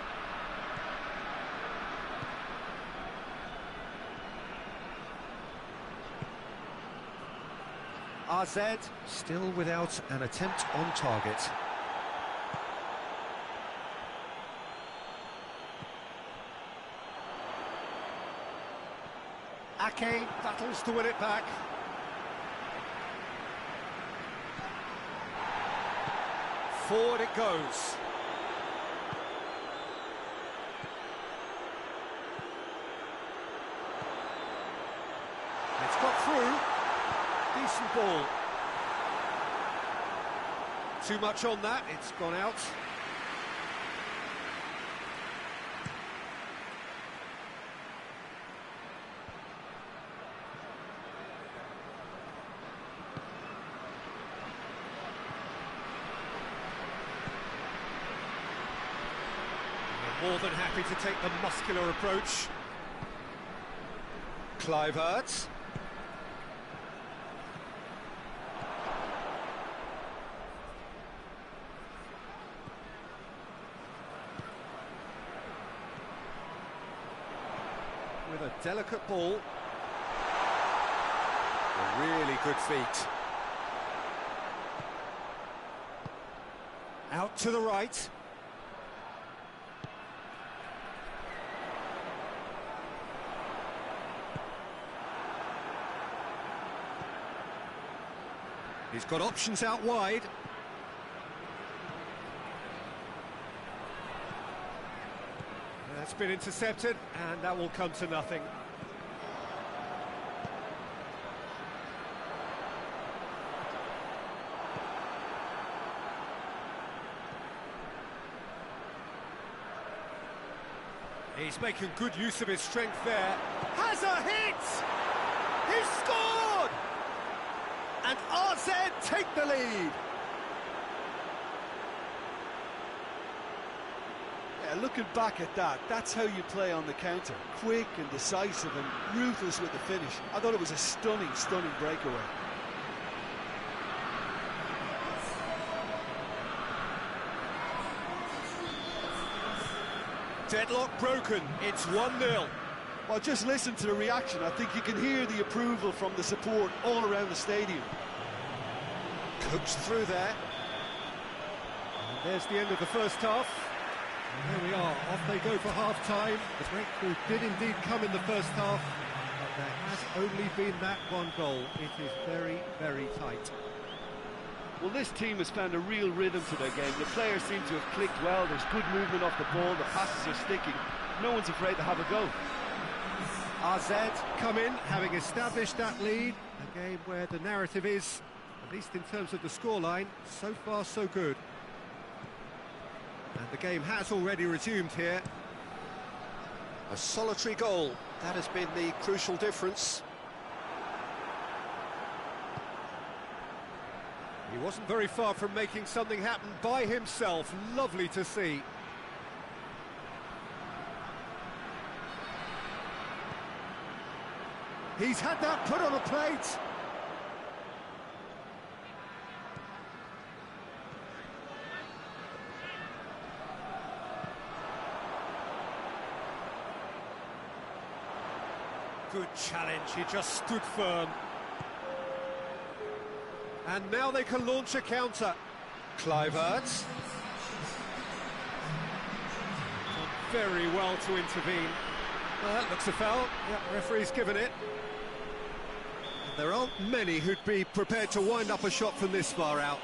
AZ still without an attempt on target. Ake battles to win it back. Forward it goes. It's got through. Decent ball. Too much on that, it's gone out. They're more than happy to take the muscular approach. Kluivert. With a delicate ball. A really good feet. Out to the right. He's got options out wide. That's been intercepted, and that will come to nothing. He's making good use of his strength there. Has a hit! He's scored! And AZ take the lead. Looking back at that, that's how you play on the counter. Quick and decisive and ruthless with the finish. I thought it was a stunning, stunning breakaway. Deadlock broken, it's 1-0. Well, just listen to the reaction. I think you can hear the approval from the support all around the stadium. Coached through there. And there's the end of the first half. And there we are, off they go for half-time. The breakthrough did indeed come in the first half, but there has only been that one goal. It is very, very tight. Well, this team has found a real rhythm to their game. The players seem to have clicked well. There's good movement off the ball. The passes are sticking. No one's afraid to have a go. AZ come in, having established that lead. A game where the narrative is, at least in terms of the scoreline, so far so good. And the game has already resumed here. A solitary goal, that has been the crucial difference. He wasn't very far from making something happen by himself. Lovely to see. He's had that put on a plate. Good challenge, he just stood firm. And now they can launch a counter. Kluivert. Done very well to intervene. Well, that looks a foul. Yeah, referee's given it. And there aren't many who'd be prepared to wind up a shot from this far out.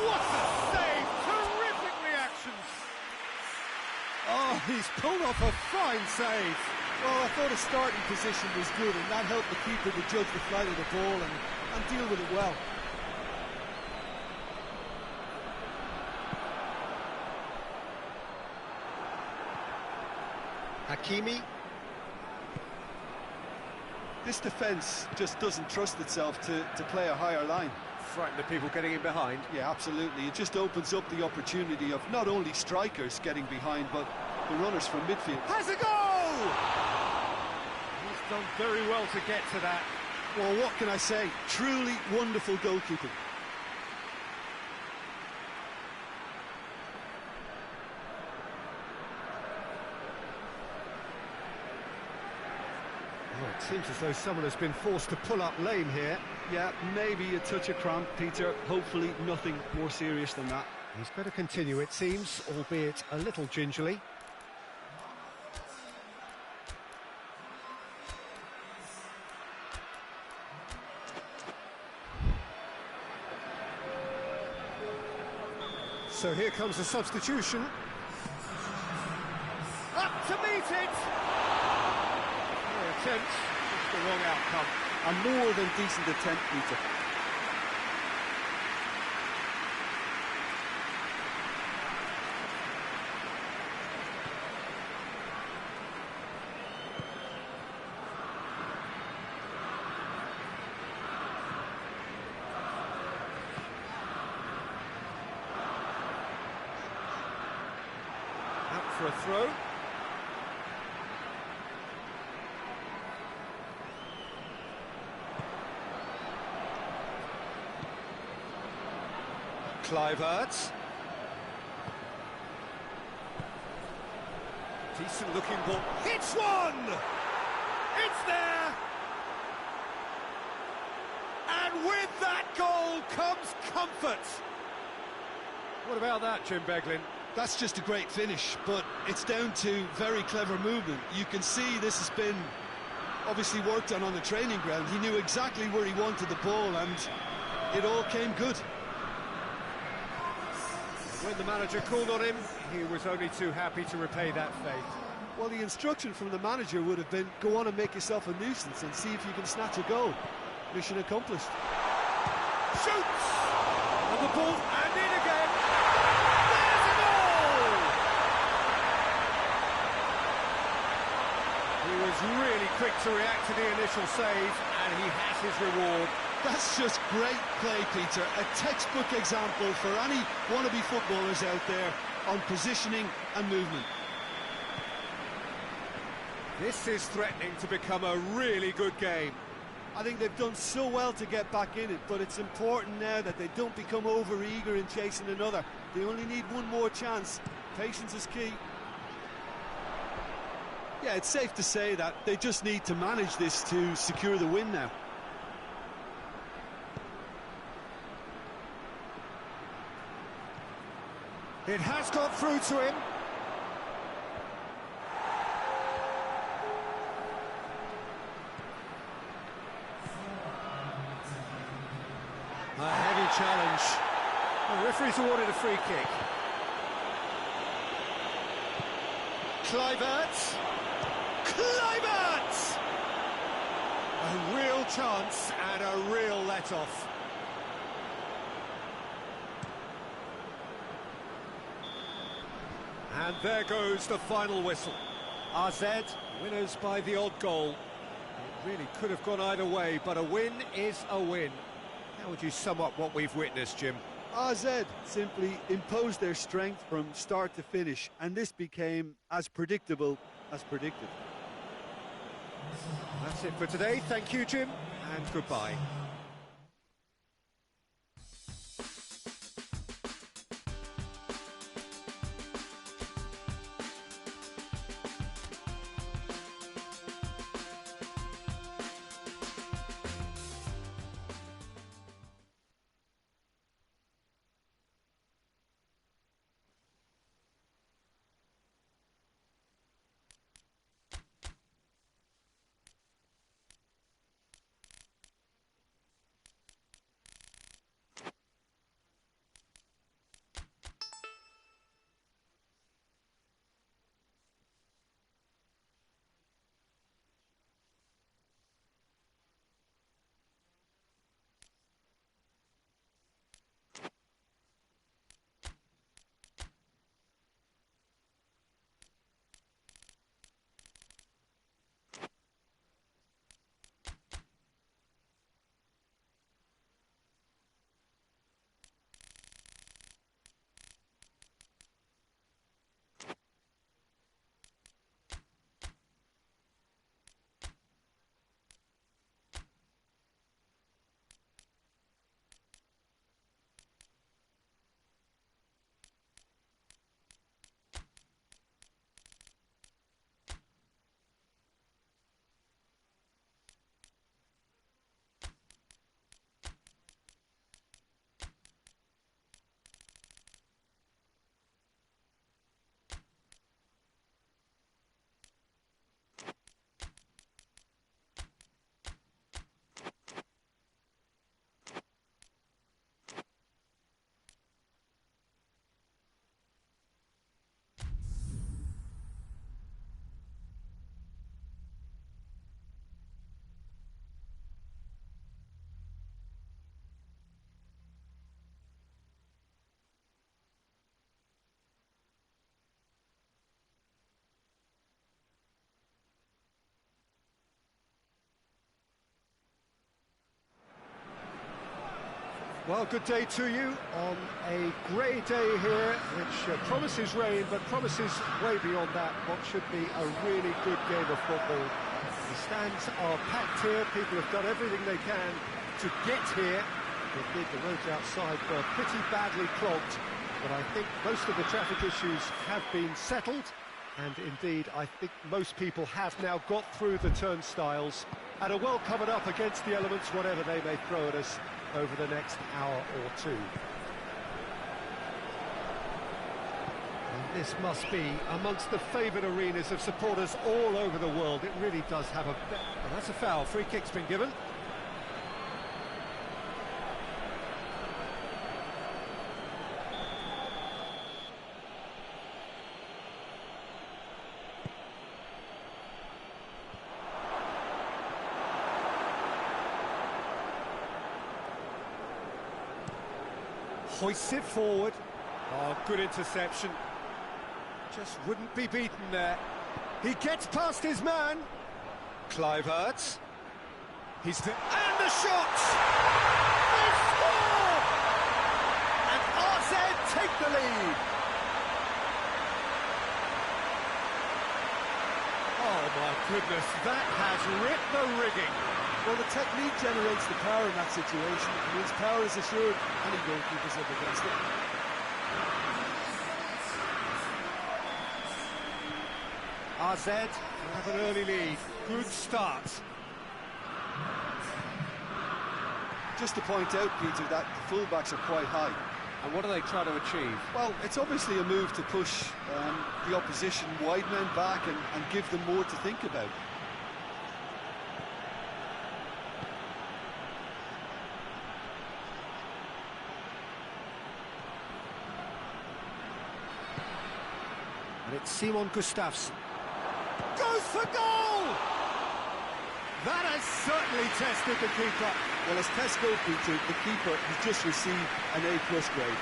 What a save! Terrific reactions! Oh, he's pulled off a fine save. Well, I thought his starting position was good, and that helped the keeper to judge the flight of the ball and deal with it well. Hakimi. This defence just doesn't trust itself to play a higher line. Frighten the people getting in behind. Yeah, absolutely. It just opens up the opportunity of not only strikers getting behind, but the runners from midfield. Has a goal! He's done very well to get to that. Well, what can I say? Truly wonderful goalkeeping. Oh, it seems as though someone has been forced to pull up lame here. Yeah, maybe a touch of cramp, Peter. Hopefully nothing more serious than that. He's better continue, it seems, albeit a little gingerly. So here comes the substitution. Up to meet it! Attempt, just the wrong outcome. A more than decent attempt, Peter. Out for a throw. Kluivert. Decent looking ball. Hits one! It's there! And with that goal comes comfort. What about that, Jim Beglin? That's just a great finish, but it's down to very clever movement. You can see this has been obviously worked on the training ground. He knew exactly where he wanted the ball, and it all came good. When the manager called on him, he was only too happy to repay that faith. Well, the instruction from the manager would have been, go on and make yourself a nuisance and see if you can snatch a goal. Mission accomplished. Shoots! And the ball, and in again! There's a goal! He was really quick to react to the initial save, and he has his reward. That's just great play, Peter. A textbook example for any wannabe footballers out there on positioning and movement. This is threatening to become a really good game. I think they've done so well to get back in it, but it's important now that they don't become over-eager in chasing another. They only need one more chance. Patience is key. Yeah, it's safe to say that they just need to manage this to secure the win now. It has got through to him. A heavy challenge. The referee's awarded a free kick. Kluivert. Kluivert! A real chance and a real let-off. And there goes the final whistle. AZ winners by the odd goal. It really could have gone either way, but a win is a win. How would you sum up what we've witnessed, Jim? AZ simply imposed their strength from start to finish, and this became as predictable as predicted. That's it for today. Thank you, Jim, and goodbye. Well, good day to you on a grey day here, which promises rain, but promises way beyond that what should be a really good game of football. The stands are packed here, people have done everything they can to get here. Indeed, the roads outside were pretty badly clogged, but I think most of the traffic issues have been settled, and indeed, I think most people have now got through the turnstiles and are well covered up against the elements, whatever they may throw at us over the next hour or two. And this must be amongst the favoured arenas of supporters all over the world. It really does have a... Oh, that's a foul. Free kick's been given. Hoists it forward. Oh, good interception. Just wouldn't be beaten there. He gets past his man. Kluivert. And the shot! They score! And RZ take the lead. Oh my goodness, that has ripped the rigging. Well, the technique generates the power in that situation. It means power is assured, any goalkeeper's up against it. RZ have an early lead. Good start. Just to point out, Peter, that the fullbacks are quite high. And what do they try to achieve? Well, it's obviously a move to push the opposition wide men back and give them more to think about. And it's Simon Gustafsson. Goes for goal! That has certainly tested the keeper. Well, as test goalkeeper, the keeper has just received an A+ grade.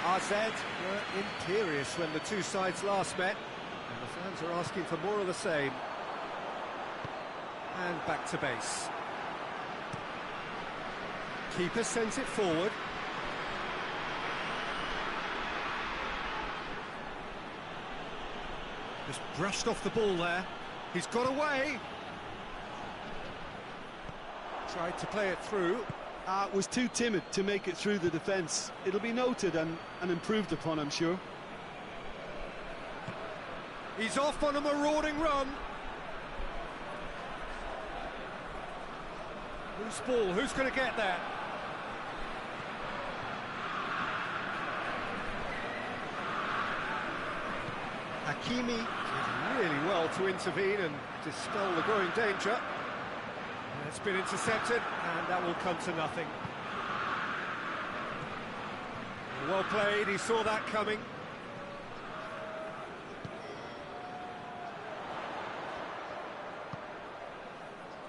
RZ were imperious when the two sides last met, and the fans are asking for more of the same. And back to base. Keeper sends it forward. Just brushed off the ball there. He's got away. Tried to play it through. Was too timid to make it through the defence. It'll be noted and improved upon, I'm sure. He's off on a marauding run. Loose ball, who's going to get that? Hakimi did really well to intervene and dispel the growing danger. And it's been intercepted, and that will come to nothing. Well played, he saw that coming.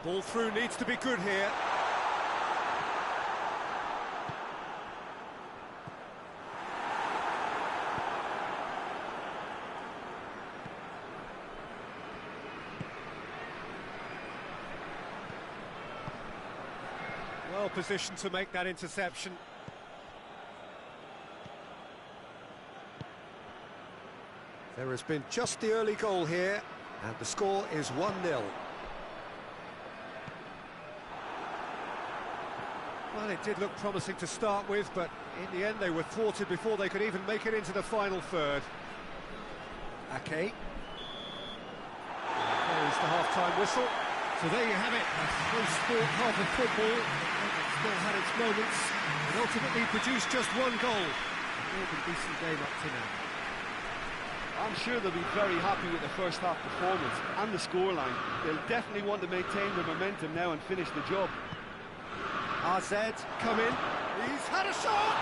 Ball through needs to be good here. Well positioned to make that interception. There has been just the early goal here, and the score is 1-0. Well, it did look promising to start with, but in the end they were thwarted before they could even make it into the final third. Ake. There is the half-time whistle. So there you have it, a full-sport half of football. It's still had its moments, and ultimately produced just one goal. A really decent game up to now. I'm sure they'll be very happy with the first half performance and the scoreline. They'll definitely want to maintain the momentum now and finish the job. RZ, come in. He's had a shot!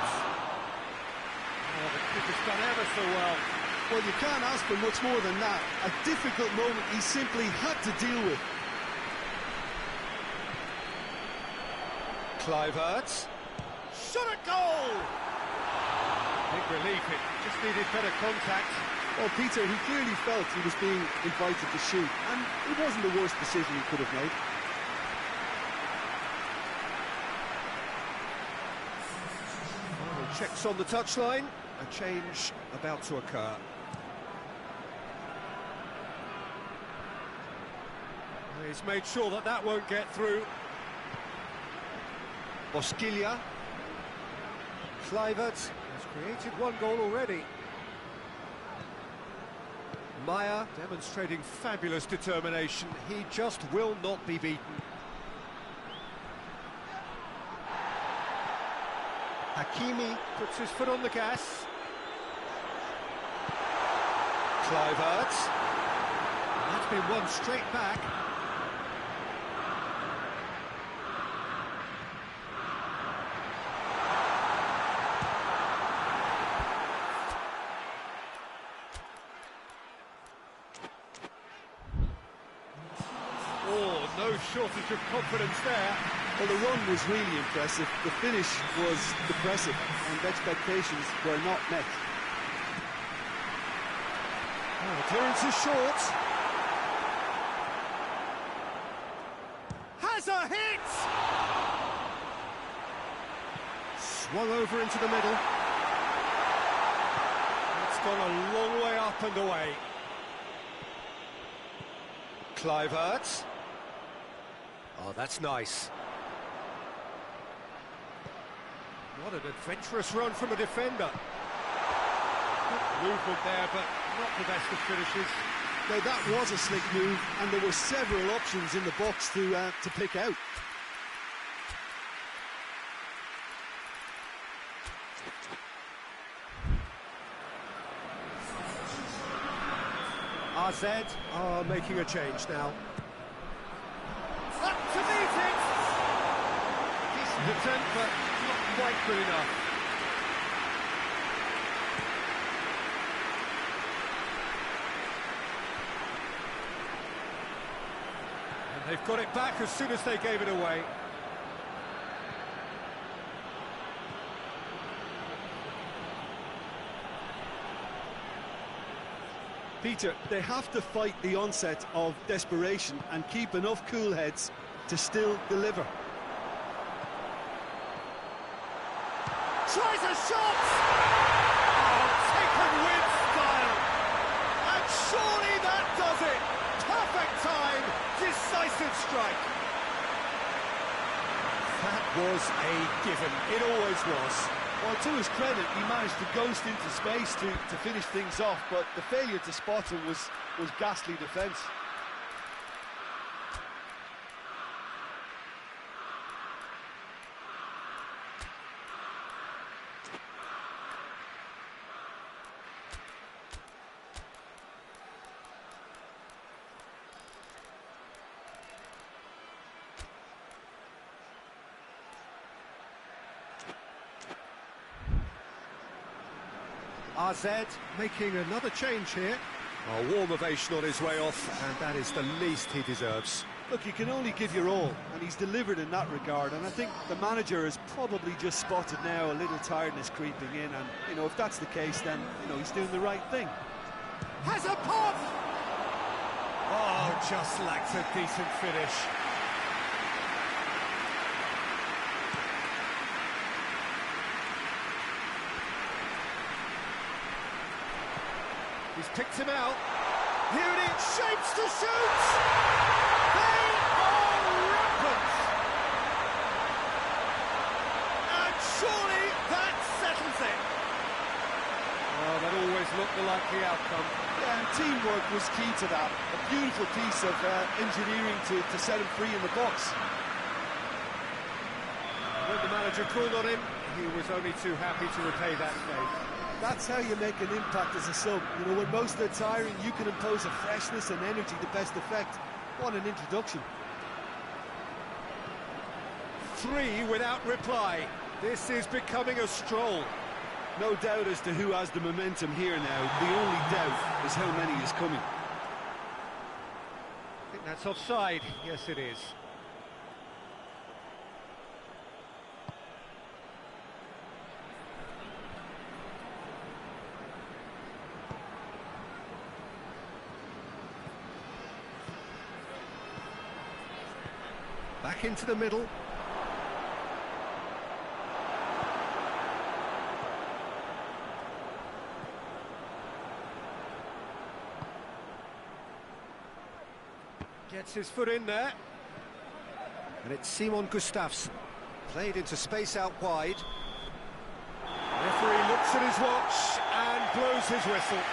Oh, the keeper's done ever so well. Well, you can't ask for much more than that. A difficult moment he simply had to deal with. Kluivert. Shot at goal! Big relief, it just needed better contact. Well, Peter, he clearly felt he was being invited to shoot, and it wasn't the worst decision he could have made. Checks on the touchline, a change about to occur. He's made sure that that won't get through. Bosquilla. Kluivert has created one goal already. Maya demonstrating fabulous determination. He just will not be beaten. Hakimi puts his foot on the gas. Kluivert. That's been won straight back. Oh, no shortage of confidence there. Well, the run was really impressive. The finish was depressive, and expectations were not met. Oh, clearance is short. Has a hit! Swung over into the middle. It's gone a long way up and away. Kluivert. Oh, that's nice. What an adventurous run from a defender. Good movement there, but not the best of finishes. Now, that was a slick move, and there were several options in the box to pick out. AZ are making a change now. Up to meet it! Decent attempt, but not quite good enough. And they've got it back as soon as they gave it away. Peter, they have to fight the onset of desperation and keep enough cool heads to still deliver. Tries a shot! Oh, taken with style! And surely that does it! Perfect time, decisive strike! That was a given, it always was. Well, to his credit, he managed to ghost into space to finish things off, but the failure to spot him was ghastly defence. AZ making another change here. A warm ovation on his way off, and that is the least he deserves. Look, you can only give your all, and he's delivered in that regard, and I think the manager has probably just spotted now a little tiredness creeping in, and, you know, if that's the case, then, you know, he's doing the right thing. Has a pop! Oh, just lacks a decent finish. He's picked him out. Here it is, shapes to shoot! They are rampant! And surely that settles it. Oh, that always looked the likely outcome. Yeah, and teamwork was key to that. A beautiful piece of engineering to set him free in the box. When the manager called on him, he was only too happy to repay that favour. That's how you make an impact as a sub. You know, when most are tiring, you can impose a freshness and energy to best effect. What an introduction. 3 without reply. This is becoming a stroll. No doubt as to who has the momentum here now. The only doubt is how many is coming. I think that's offside. Yes, it is. Back into the middle. Gets his foot in there. And it's Simon Gustafsson. Played into space out wide. Referee looks at his watch and blows his whistle.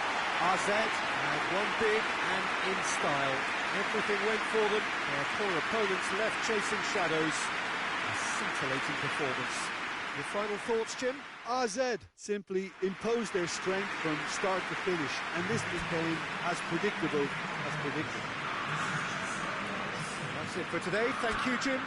AZ had one big and in style. Everything went for them. Their poor opponents left chasing shadows. A scintillating performance. Your final thoughts, Jim? AZ simply imposed their strength from start to finish, and this became as predictable as predicted. That's it for today. Thank you, Jim.